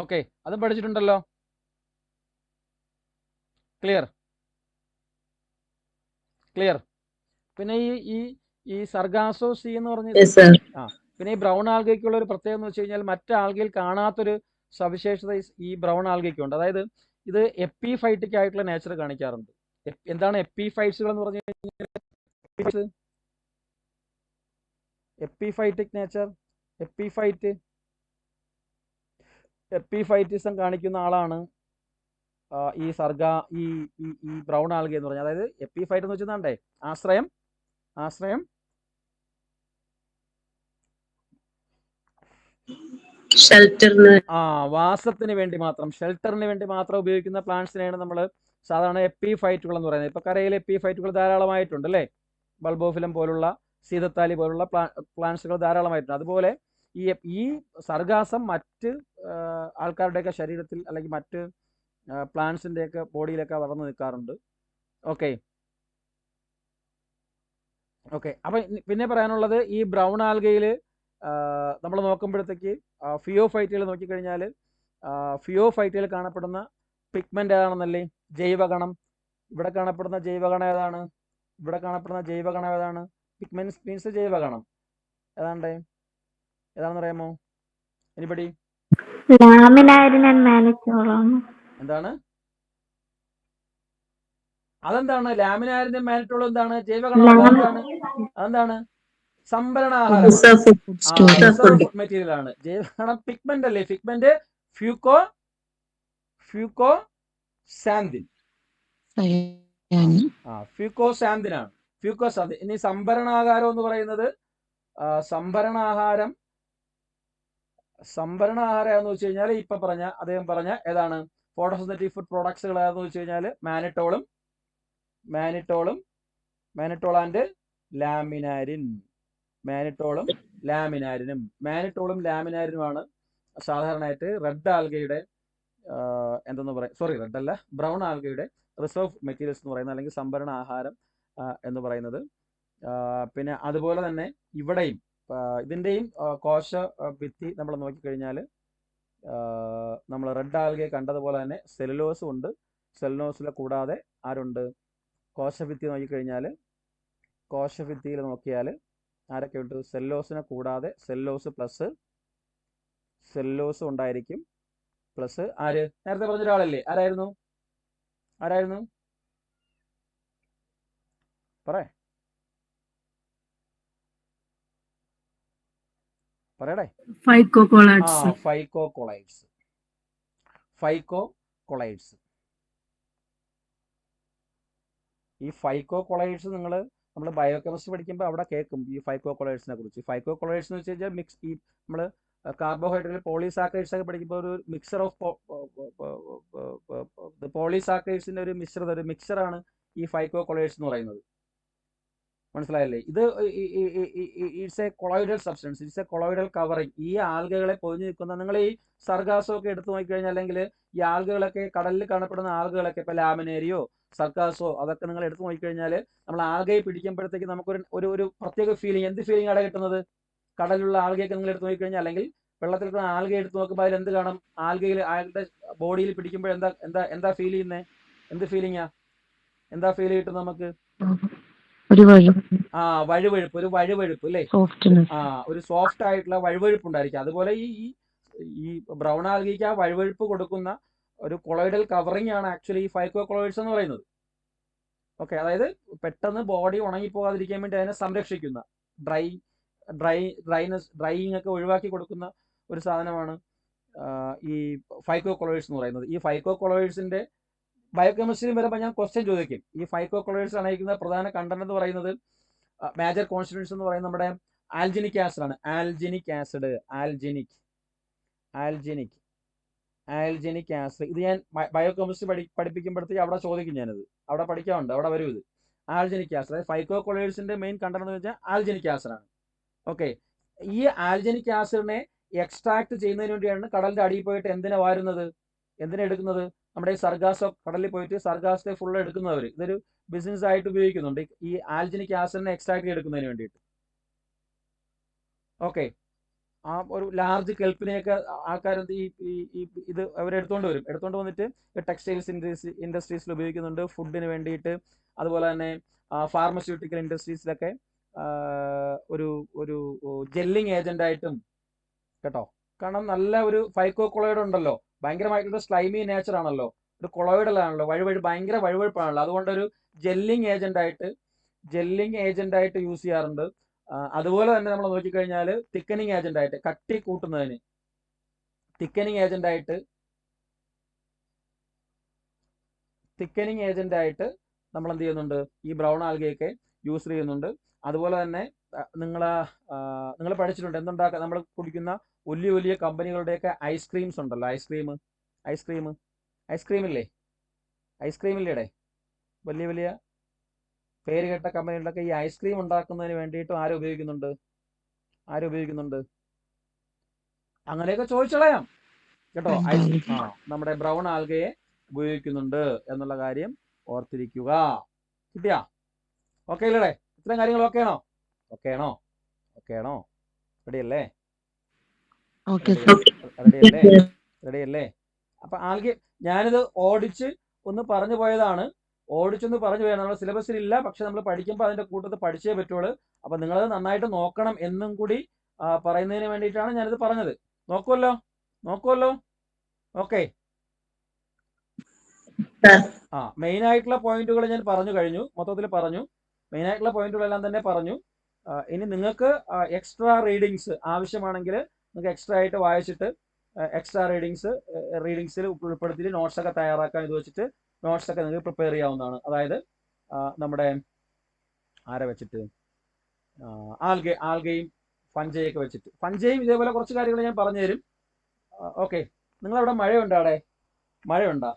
ഓക്കെ, അതും പഠിച്ചിട്ടുണ്ടല്ലോ. ക്ലിയർ? പിന്നെ ഈ സർഗാസോസി എന്ന് പറഞ്ഞത്, പിന്നെ ഈ ബ്രൗൺ ആൽഗയ്ക്കുള്ള ഒരു പ്രത്യേകത എന്ന് വെച്ച് കഴിഞ്ഞാൽ മറ്റ് ആൽഗയിൽ കാണാത്തൊരു സവിശേഷത ഈ ബ്രൗൺ ആൽഗയ്ക്കുണ്ട്. അതായത് ഇത് എപ്പിഫൈറ്റിക് ആയിട്ടുള്ള നേച്ചർ കാണിക്കാറുണ്ട്. എന്താണ് എപ്പിഫൈറ്റ്സുകൾ എന്ന് പറഞ്ഞു കഴിഞ്ഞാൽ? എപ്പിഫൈറ്റിക് നേച്ചർ, എപ്പിഫൈറ്റിസം കാണിക്കുന്ന ആളാണ് ഈ ബ്രൗൺ ആൽഗ എന്ന് പറഞ്ഞാൽ. അതായത് എപ്പിഫൈറ്റ് എന്ന് വെച്ചാൽ ആശ്രയം വാസത്തിന് വേണ്ടി മാത്രം, ഷെൽട്ടറിന് വേണ്ടി മാത്രം ഉപയോഗിക്കുന്ന പ്ലാന്റ്സിനെയാണ് നമ്മൾ സാധാരണ എപ്പിഫൈറ്റുകൾ എന്ന് പറയുന്നത്. ഇപ്പൊ കരയിൽ എപ്പിഫൈറ്റുകൾ ധാരാളമായിട്ടുണ്ട് അല്ലേ? ബൾബോഫിലം പോലുള്ള, സീതത്താലി പോലുള്ള പ്ലാന്റ്സുകൾ ധാരാളമായിട്ടുണ്ട്. അതുപോലെ ഈ സർഗാസം മറ്റ് ആൾക്കാരുടെയൊക്കെ ശരീരത്തിൽ അല്ലെങ്കിൽ മറ്റ് പ്ലാന്റ്സിന്റെയൊക്കെ ബോഡിയിലൊക്കെ വളർന്നു നിൽക്കാറുണ്ട്. ഓക്കെ, അപ്പൊ പിന്നെ പറയാനുള്ളത് ഈ ബ്രൗൺ ആൽഗയിൽ നമ്മൾ നോക്കുമ്പോഴത്തേക്ക് ഫിയോഫൈറ്റുകൾ നോക്കിക്കഴിഞ്ഞാൽ ഫിയോഫൈറ്റുകൾ കാണപ്പെടുന്ന പിഗ്മെന്റ് ഏതാണെന്നല്ലേ? ജൈവകണം. ഇവിടെ കാണപ്പെടുന്ന ജൈവകണം ഏതാണ്? പിഗ്മെന്റ് മീൻസ് ജൈവകണം ഏതാണെന്ന് അറിയാമോ? എനിബഡി? ലാമിനാർ ആൻഡ് മാനിക്കുലം. എന്താണ്? അതെന്താണ്? ലാമിനാരിനും മാനിറ്റോളും എന്താണ്? ജൈവകണമല്ല. അതെന്താണ്? സംഭരണാഹാരമാണ്. റിസർവ് ഫുഡ് ആ, storage reserve food. Food material ആണ്. ജൈവകണം പിഗ്മെന്റ് അല്ലേ? Pigment fucoxanthin. സയാനി ഫ്യൂക്കോസാന്തിൻ ആണ്. ഫ്യൂക്കോസാന്തിൻ. ഇനി സംഭരണാഹാരം എന്ന് പറയുന്നത് സംഭരണാഹാരം എന്ന് വെച്ച് കഴിഞ്ഞാൽ ഇപ്പൊ അദ്ദേഹം പറഞ്ഞ ഏതാണ്? ഫോട്ടോസിന്തറ്റിക് ഫുഡ് പ്രോഡക്ട്സുകൾ ഏതാന്ന് വെച്ച് കഴിഞ്ഞാൽ മാനിറ്റോൾ ആൻഡ് ലാമിനാരിൻ. മാനിറ്റോളും ലാമിനാരിനുമാണ് സാധാരണയായിട്ട് റെഡ് ആൽഗയുടെ എന്തെന്ന് പറയും, സോറി റെഡ് അല്ല, ബ്രൗൺ ആൽഗയുടെ റിസർവ് മെറ്റീരിയൽസ് എന്ന് പറയുന്നത്, അല്ലെങ്കിൽ സംഭരണ ആഹാരം എന്ന് പറയുന്നത്. പിന്നെ അതുപോലെ തന്നെ ഇവിടെയും ഇതിൻ്റെയും കോശ ഭിത്തി നമ്മൾ നോക്കിക്കഴിഞ്ഞാൽ നമ്മൾ റെഡ് ആൽഗയെ കണ്ടതുപോലെ തന്നെ സെല്ലുലോസും ഉണ്ട്. സെല്ലുലോസിലെ കൂടാതെ ആരുണ്ട്? കോശഭിത്തി നോക്കിക്കഴിഞ്ഞാൽ കോശഭിത്തിയിൽ നോക്കിയാൽ ആരൊക്കെ ഉണ്ട്? സെല്ലോസിനെ കൂടാതെ സെല്ലോസ് ഉണ്ടായിരിക്കും. പ്ലസ് ആര്? നേരത്തെ പറഞ്ഞ ഒരാളല്ലേ? ആരായിരുന്നു? പറയടേ. ഫൈക്കോകൊളൈഡ്സ്. ഈ ഫൈക്കോകൊളൈഡ്സ് നമ്മൾ ബയോകെമിസ്ട്രി പഠിക്കുമ്പോൾ അവിടെ കേൾക്കും ഈ ഫൈക്കോകൊളൈഡ്സിനെ കുറിച്ച്. ഫൈക്കോകൊളൈഡ്സ് എന്ന് വെച്ച് കഴിഞ്ഞാൽ മിക്സ്, ഈ നമ്മൾ കാർബോഹൈഡ്രേറ്റ് പോളിസാക്കൈഡ്സ് ഒക്കെ പഠിക്കുമ്പോൾ ഒരു മിക്സർ ഓഫ് പോളിസാക്കൈഡ്സിന്റെ ഒരു മിക്സറാണ് ഈ ഫൈക്കോകൊളൈഡ്സ് എന്ന് പറയുന്നത്. മനസ്സിലായല്ലേ? ഇത് it's A colloidal substance, it's A colloidal covering. ഈ ആൽഗകളെ പൊതിഞ്ഞു നിൽക്കുന്ന, നിങ്ങൾ ഈ സർഗാസോ ഒക്കെ എടുത്തു നോക്കിക്കഴിഞ്ഞാൽ, അല്ലെങ്കിൽ ഈ ആൽഗകളൊക്കെ, കടലിൽ കാണപ്പെടുന്ന ആൽഗകളൊക്കെ, ഇപ്പൊ ലാമിനേരിയോ സർഗാസോ അതൊക്കെ നിങ്ങൾ എടുത്തു നോക്കിക്കഴിഞ്ഞാൽ, നമ്മൾ ആൽഗയെ പിടിക്കുമ്പോഴത്തേക്ക് നമുക്കൊരു ഒരു പ്രത്യേക ഫീലിംഗ്. എന്ത് ഫീലിംഗ് ആണ് കിട്ടുന്നത്? കടലിലുള്ള ആൽഗയൊക്കെ നിങ്ങൾ എടുത്തു നോക്കിക്കഴിഞ്ഞാൽ, അല്ലെങ്കിൽ വെള്ളത്തിൽ കിട്ടുന്ന ആൽഗയെ എടുത്ത് നോക്കുമ്പോൾ അതിൽ എന്ത് കാണും? ആൽഗയുടെ ബോഡിയിൽ പിടിക്കുമ്പോൾ എന്താ ഫീൽ ചെയ്യുന്നത്? എന്ത് ഫീലിംഗാ? എന്താ ഫീൽ കിട്ടും നമുക്ക്? ഒരു വഴുവഴുപ്പ്, ഒരു വഴുവഴുപ്പ് അല്ലേ? ഒരു സോഫ്റ്റ് ആയിട്ടുള്ള വഴുവഴുപ്പ് ഉണ്ടായിരിക്കും. അതുപോലെ ഈ ബ്രൗൺ ആൽഗയ്ക്ക് ആ വഴുവഴുപ്പ് കൊടുക്കുന്ന ഒരു കൊളോയിഡൽ കവറിംഗ് ആണ് ആക്ച്വലി ഈ ഫൈക്കോകൊളോയിഡ്സ് എന്ന് പറയുന്നത്. ഓക്കെ, അതായത് പെട്ടെന്ന് ബോഡി ഉണങ്ങിപ്പോകാതിരിക്കാൻ വേണ്ടി അതിനെ സംരക്ഷിക്കുന്ന, ഡ്രൈയിങ് ഒക്കെ ഒഴിവാക്കി കൊടുക്കുന്ന ഒരു സാധനമാണ് ഈ ഫൈക്കോകൊളോയിഡ്സ് എന്ന് പറയുന്നത്. ഈ ഫൈക്കോകൊളോയിഡ്സിന്റെ ബയോകെമിസ്ട്രി വരുമ്പോൾ ഞാൻ ക്വസ്റ്റ്യൻ ചോദിക്കും. ഈ ഫൈക്കോകൊളോയിഡ്സ് അടങ്ങിയിരിക്കുന്ന പ്രധാന കണ്ടന്റ് എന്ന് പറയുന്നത്, മേജർ കോൺസ്റ്റിറ്റ്യൂൻസ് എന്ന് പറയുന്നത് നമ്മുടെ ആൽജിനിക് ആസിഡ് ആണ്. ആൽജിനിക് ആസിഡ്. ഇത് ഞാൻ ബയോകെമിസ്ട്രി പഠിപ്പിക്കുമ്പോഴത്തേക്ക് അവിടെ ചോദിക്കും. ഞാനത് അവിടെ പഠിക്കാറുണ്ട്, അവിടെ വരും ഇത്. ആൽജിനിക് ആസിഡ്, അതായത് ഫൈക്കോകൊളോയിഡ്സിന്റെ മെയിൻ കണ്ടന്റ് എന്ന് വെച്ചാൽ ആൽജിനിക് ആസിഡ് ആണ്. ഓക്കെ, ഈ ആൽജിനിക് ആസിഡിനെ എക്സ്ട്രാക്ട് ചെയ്യുന്നതിന് വേണ്ടിയാണ് കടലിന്റെ അടിയിൽ പോയിട്ട് എന്തിനാ എടുക്കുന്നത്? നമ്മുടെ ഈ സർഗാസോ, കടലിൽ പോയിട്ട് സർഗാസത്തെ ഫുള്ള് എടുക്കുന്നവർ ഇതൊരു ബിസിനസ് ആയിട്ട് ഉപയോഗിക്കുന്നുണ്ട്, ഈ ആൽജിനിക് ആസിഡിനെ എക്സ്ട്രാക്ട് ചെയ്തെടുക്കുന്നതിന് വേണ്ടിയിട്ട്. ഓക്കെ, ആ ഒരു ലാർജ് കെൽപ്പിനെയൊക്കെ ആൾക്കാർ ഇത് എടുത്തുകൊണ്ട് വന്നിട്ട് ടെക്സ്റ്റൈൽസ് ഇൻഡസ്ട്രീസിൽ ഉപയോഗിക്കുന്നുണ്ട്, ഫുഡിന് വേണ്ടിയിട്ട്. അതുപോലെ തന്നെ ഫാർമസ്യൂട്ടിക്കൽ ഇൻഡസ്ട്രീസിലൊക്കെ ഒരു ജെല്ലിങ് ഏജന്റ് ആയിട്ടും, കേട്ടോ. കാരണം നല്ല ഒരു ഫൈക്കോകൊളോയിഡ് ഉണ്ടല്ലോ, ഭയങ്കരമായിട്ടുള്ള സ്ലൈമി നേച്ചർ ആണല്ലോ, ഒരു കൊളോയിഡലാണല്ലോ, ഭയങ്കര വഴുവഴുപ്പാണല്ലോ. അതുകൊണ്ടൊരു ജെല്ലിങ് ഏജന്റ് ആയിട്ട് യൂസ് ചെയ്യാറുണ്ട്. അതുപോലെ തന്നെ നമ്മൾ നോക്കിക്കഴിഞ്ഞാൽ തിക്കനിങ് ഏജന്റ് ആയിട്ട്, കട്ടി കൂട്ടുന്നതിന് തിക്കനിങ് ഏജന്റ് ആയിട്ട് നമ്മൾ എന്ത് ചെയ്യുന്നുണ്ട്? ഈ ബ്രൗൺ ആൽഗയൊക്കെ യൂസ് ചെയ്യുന്നുണ്ട്. അതുപോലെ തന്നെ നിങ്ങൾ പഠിച്ചിട്ടുണ്ട് എന്തുണ്ടാക്കുക, നമ്മൾ കുടിക്കുന്ന വലിയ കമ്പനികളുടെയൊക്കെ ഐസ്ക്രീംസ് ഉണ്ടല്ലോ, ഐസ്ക്രീമില്ലേടെ, വലിയ പേര് കേട്ട കമ്പനികളുടെയൊക്കെ ഈ ഐസ്ക്രീം ഉണ്ടാക്കുന്നതിന് വേണ്ടിയിട്ടും ആരും ഉപയോഗിക്കുന്നുണ്ട്? അങ്ങനെയൊക്കെ ചോദിച്ചളയാം, കേട്ടോ. നമ്മുടെ ബ്രൗൺ ആൽഗയെ ഉപയോഗിക്കുന്നുണ്ട് എന്നുള്ള കാര്യം ഓർത്തിരിക്കുക. കിട്ടിയാ? ഓക്കെ അല്ലേ? ഇത്രയും കാര്യങ്ങൾ ഓക്കെ ആണോ? റെഡിയല്ലേ? അപ്പൊ ആൽഗെ ഞാനിത് ഓടിച്ചൊന്ന് പറഞ്ഞു പോയതാണ്. നമ്മുടെ സിലബസിൽ ഇല്ല, പക്ഷെ നമ്മൾ പഠിക്കുമ്പോൾ അതിന്റെ കൂട്ടത്തിൽ പഠിച്ചേ പറ്റുള്ളൂ. അപ്പൊ നിങ്ങളത് നന്നായിട്ട് നോക്കണം എന്നും കൂടി പറയുന്നതിന് വേണ്ടിയിട്ടാണ് ഞാനിത് പറഞ്ഞത്. നോക്കുമല്ലോ? ഓക്കെ. സാർ മെയിൻ ആയിട്ടുള്ള പോയിന്റുകൾ ഞാൻ പറഞ്ഞു കഴിഞ്ഞു, മൊത്തത്തിൽ പറഞ്ഞു. മെയിൻ ആയിട്ടുള്ള പോയിന്റുകളെല്ലാം തന്നെ പറഞ്ഞു. ഇനി നിങ്ങൾക്ക് എക്സ്ട്രാ റീഡിങ്സ് ആവശ്യമാണെങ്കിൽ നിങ്ങൾക്ക് എക്സ്ട്രാ ആയിട്ട് വായിച്ചിട്ട് എക്സ്ട്രാ റീഡിങ്സിൽ ഉൾപ്പെടുത്തിയിട്ട് നോട്ട്സ് ഒക്കെ തയ്യാറാക്കാൻ ഇത് വെച്ചിട്ട് നോട്ട്സ് ഒക്കെ നിങ്ങൾക്ക് പ്രിപ്പയർ ചെയ്യാവുന്നതാണ്. അതായത് നമ്മുടെ ആരെ വെച്ചിട്ട് ആൽഗയും ഫഞ്ചയൊക്കെ വെച്ചിട്ട്, ഫഞ്ചയും ഇതേപോലെ കുറച്ച് കാര്യങ്ങൾ ഞാൻ പറഞ്ഞു തരും. ഓക്കെ, നിങ്ങളവിടെ മഴയുണ്ടോ? അവിടെ മഴയുണ്ടോ?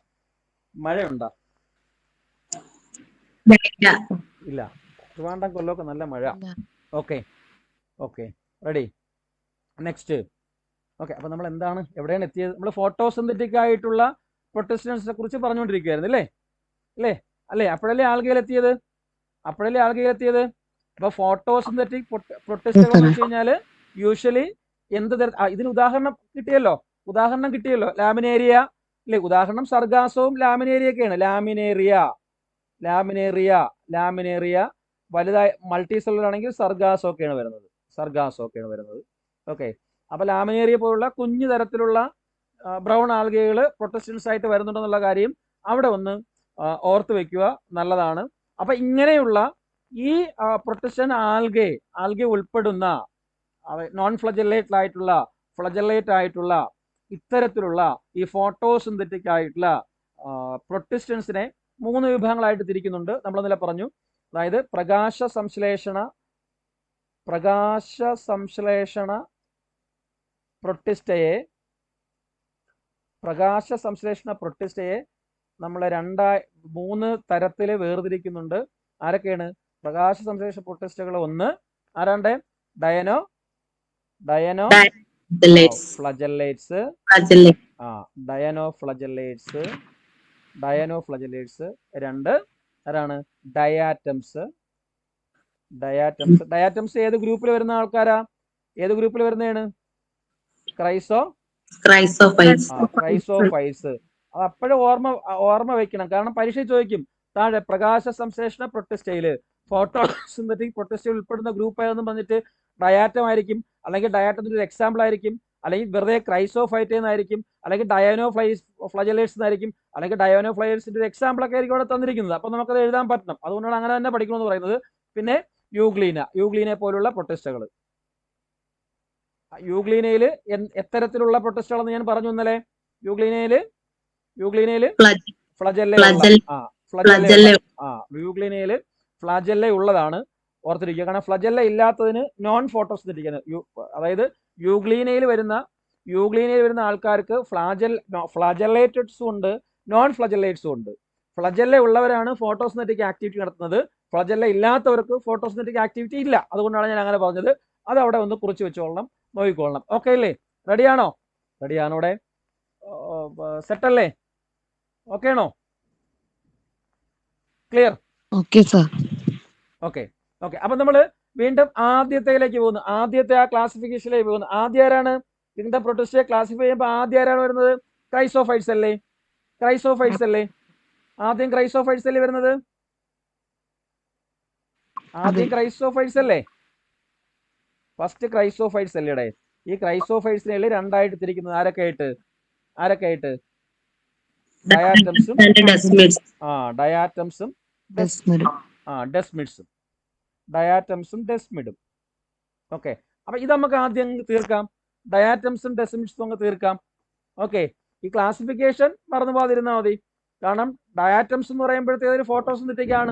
ഇല്ല, ട്രിവാൻഡ്രം കൊല്ലമൊക്കെ നല്ല മഴ. Okay ready. നെക്സ്റ്റ്. ഓക്കെ, അപ്പൊ നമ്മൾ എന്താണ്, എവിടെയാണ് എത്തിയത്? നമ്മൾ ഫോട്ടോസിന്തറ്റിക് ആയിട്ടുള്ള പ്രൊട്ടസ്റ്റൻസിനെ കുറിച്ച് പറഞ്ഞുകൊണ്ടിരിക്കുകയായിരുന്നു അല്ലേ? അപ്പോഴല്ലേ ആൽഗയിൽ എത്തിയത്? അപ്പൊ ഫോട്ടോസിന്തറ്റിക് പ്രൊട്ടസ്റ്റുകൾ എന്ന് വെച്ച് കഴിഞ്ഞാൽ യൂഷ്വലി ഇതിന് ഉദാഹരണം കിട്ടിയല്ലോ. ലാമിനേരിയ അല്ലേ? ഉദാഹരണം സർഗാസവും ലാമിനേരിയൊക്കെയാണ്. ലാമിനേറിയ വലുതായി മൾട്ടി സെല്ലുലർ ആണെങ്കിൽ സർഗാസോ ഒക്കെയാണ് വരുന്നത്. ഓക്കെ, അപ്പൊ ലാമിനേറിയ പോലുള്ള കുഞ്ഞു തരത്തിലുള്ള ബ്രൗൺ ആൽഗകൾ പ്രൊട്ടസ്റ്റൻസ് ആയിട്ട് വരുന്നുണ്ടെന്നുള്ള കാര്യം അവിടെ ഒന്ന് ഓർത്ത് വെക്കുക, നല്ലതാണ്. അപ്പൊ ഇങ്ങനെയുള്ള ഈ പ്രൊട്ടസ്റ്റൻ ആൽഗെ ഉൾപ്പെടുന്ന നോൺ ഫ്ലജല്ലേറ്റ് ആയിട്ടുള്ള ഇത്തരത്തിലുള്ള ഈ ഫോട്ടോസിന്തറ്റിക് ആയിട്ടുള്ള പ്രൊട്ടസ്റ്റൻസിനെ 3 വിഭാഗങ്ങളായിട്ട് തിരിക്കുന്നുണ്ട്. നമ്മൾ ഇന്നലെ പറഞ്ഞു. അതായത് പ്രകാശ സംശ്ലേഷണ പ്രൊട്ടിസ്റ്റയെ നമ്മൾ 3 തരത്തിൽ വേർതിരിക്കുന്നുണ്ട്. ആരൊക്കെയാണ് പ്രകാശ സംശ്ലേഷണ പ്രൊട്ടിസ്റ്റുകൾ? ഒന്ന് ആരാണ്ട്? ഡയനോ ഫ്ലജല്ലേറ്റ്സ്. രണ്ട് ആരാണ്? ഡയാറ്റംസ്. ഏത് ഗ്രൂപ്പിൽ വരുന്ന ആൾക്കാരാ? ഏത് ഗ്രൂപ്പിൽ വരുന്നതാണ്? ക്രൈസോഫൈൽസ്. അത് അപ്പോഴും ഓർമ്മ വെക്കണം, കാരണം പരീക്ഷ ചോദിക്കും. താഴെ പ്രകാശ സംശ്ലേഷണ പ്രൊട്ടിസ്റ്റയില് ഫോട്ടോസിന്തറ്റിക് പ്രൊട്ടിസ്റ്റയിൽ ഉൾപ്പെടുന്ന ഗ്രൂപ്പ് ഏതെന്ന് പറഞ്ഞിട്ട് ഡയാറ്റം ആയിരിക്കും, അല്ലെങ്കിൽ ഡയാറ്റത്തിന്റെ ഒരു എക്സാമ്പിൾ ആയിരിക്കും, അല്ലെങ്കിൽ വെറുതെ ക്രൈസോഫൈറ്റ് എന്നായിരിക്കും, അല്ലെങ്കിൽ ഫ്ലജലേറ്റ്സ് എന്നായിരിക്കും, അല്ലെങ്കിൽ ഡയാനോഫ്ലൈസിന്റെ ഒരു എക്സാമ്പിൾ ഒക്കെ ആയിരിക്കും അവിടെ തന്നിരിക്കുന്നത്. അപ്പൊ നമുക്കത് എഴുതാൻ പറ്റണം. അതുകൊണ്ടാണ് അങ്ങനെ തന്നെ പഠിക്കണമെന്ന് പറയുന്നത്. പിന്നെ യൂഗ്ലീനെ പോലുള്ള പ്രൊട്ടിസ്റ്റുകൾ. യൂഗ്ലീനയിൽ എത്തരത്തിലുള്ള പ്രൊട്ടിസ്റ്റുകളെന്ന് ഞാൻ പറഞ്ഞു ഇന്നലെ. യൂഗ്ലീനയില് യൂഗ്ലീനയിൽ ഫ്ലാജെല്ല ഉള്ളതാണ്, ഓർത്തിരിക്കുക. കാരണം ഫ്ലജെല്ല ഇല്ലാത്തതിന് നോൺ ഫോട്ടോസിന്തറ്റിക്, അതായത് യൂഗ്ലീനയിൽ വരുന്ന ആൾക്കാർക്ക് ഫ്ലാജെല്ലേറ്റഡ്സും ഉണ്ട്, നോൺ ഫ്ലജെല്ലേറ്റ്സും ഉണ്ട്. ഫ്ലജെല്ല ഉള്ളവരാണ് ഫോട്ടോസിന്തറ്റിക് ആക്ടിവിറ്റി നടത്തുന്നത്. ഫ്ലജെല്ല ഇല്ലാത്തവർക്ക് ഫോട്ടോസിന്തറ്റിക് ആക്ടിവിറ്റി ഇല്ല. അതുകൊണ്ടാണ് ഞാൻ അങ്ങനെ പറഞ്ഞത്. അത് അവിടെ ഒന്ന് കുറിച്ച് വെച്ചോളണം, നോക്കിക്കൊള്ളണം. ഓക്കെ അല്ലേ? റെഡിയാണോ? ഇവിടെ സെറ്റല്ലേ? ഓക്കെ ആണോ? ക്ലിയർ? Okay sir. ഓക്കെ. അപ്പൊ നമ്മള് വീണ്ടും ആദ്യത്തേക്ക് പോകുന്നു. ആദ്യത്തെ ആ ക്ലാസിഫിക്കേഷനിലേക്ക് പോകുന്നു. ആദ്യം ആരാണ്? ഇതിന്റെ പ്രൊട്ടിസ്റ്റെ ക്ലാസിഫൈ ചെയ്യുമ്പോൾ ആദ്യം ആരാണ് വരുന്നത്? ക്രൈസോഫൈറ്റ്സ് അല്ലേ? ആദ്യം ക്രൈസോഫൈറ്റ്സ് അല്ലേ വരുന്നത്? ഫസ്റ്റ് ക്രൈസോഫൈറ്റ്സ് അല്ലേ? ഈ ക്രൈസോഫൈറ്റ്സിനെ 2ആയിട്ട് തിരിക്കുന്നത് ആരൊക്കെ ആയിട്ട്? ഡയാറ്റംസും ഡെസ്മിഡും. ഓക്കെ, അപ്പൊ ഇത് നമുക്ക് ആദ്യം തീർക്കാം. ഡയാറ്റംസും ഡെസ്മിഡ്സും അങ്ങ് തീർക്കാം. ഓക്കെ, ഈ ക്ലാസിഫിക്കേഷൻ മറന്നു പോകാതിരുന്നാൽ മതി. കാരണം ഡയാറ്റംസ് എന്ന് പറയുമ്പോഴത്തേക്ക് ഫോട്ടോസിന്തറ്റിക് ആണ്.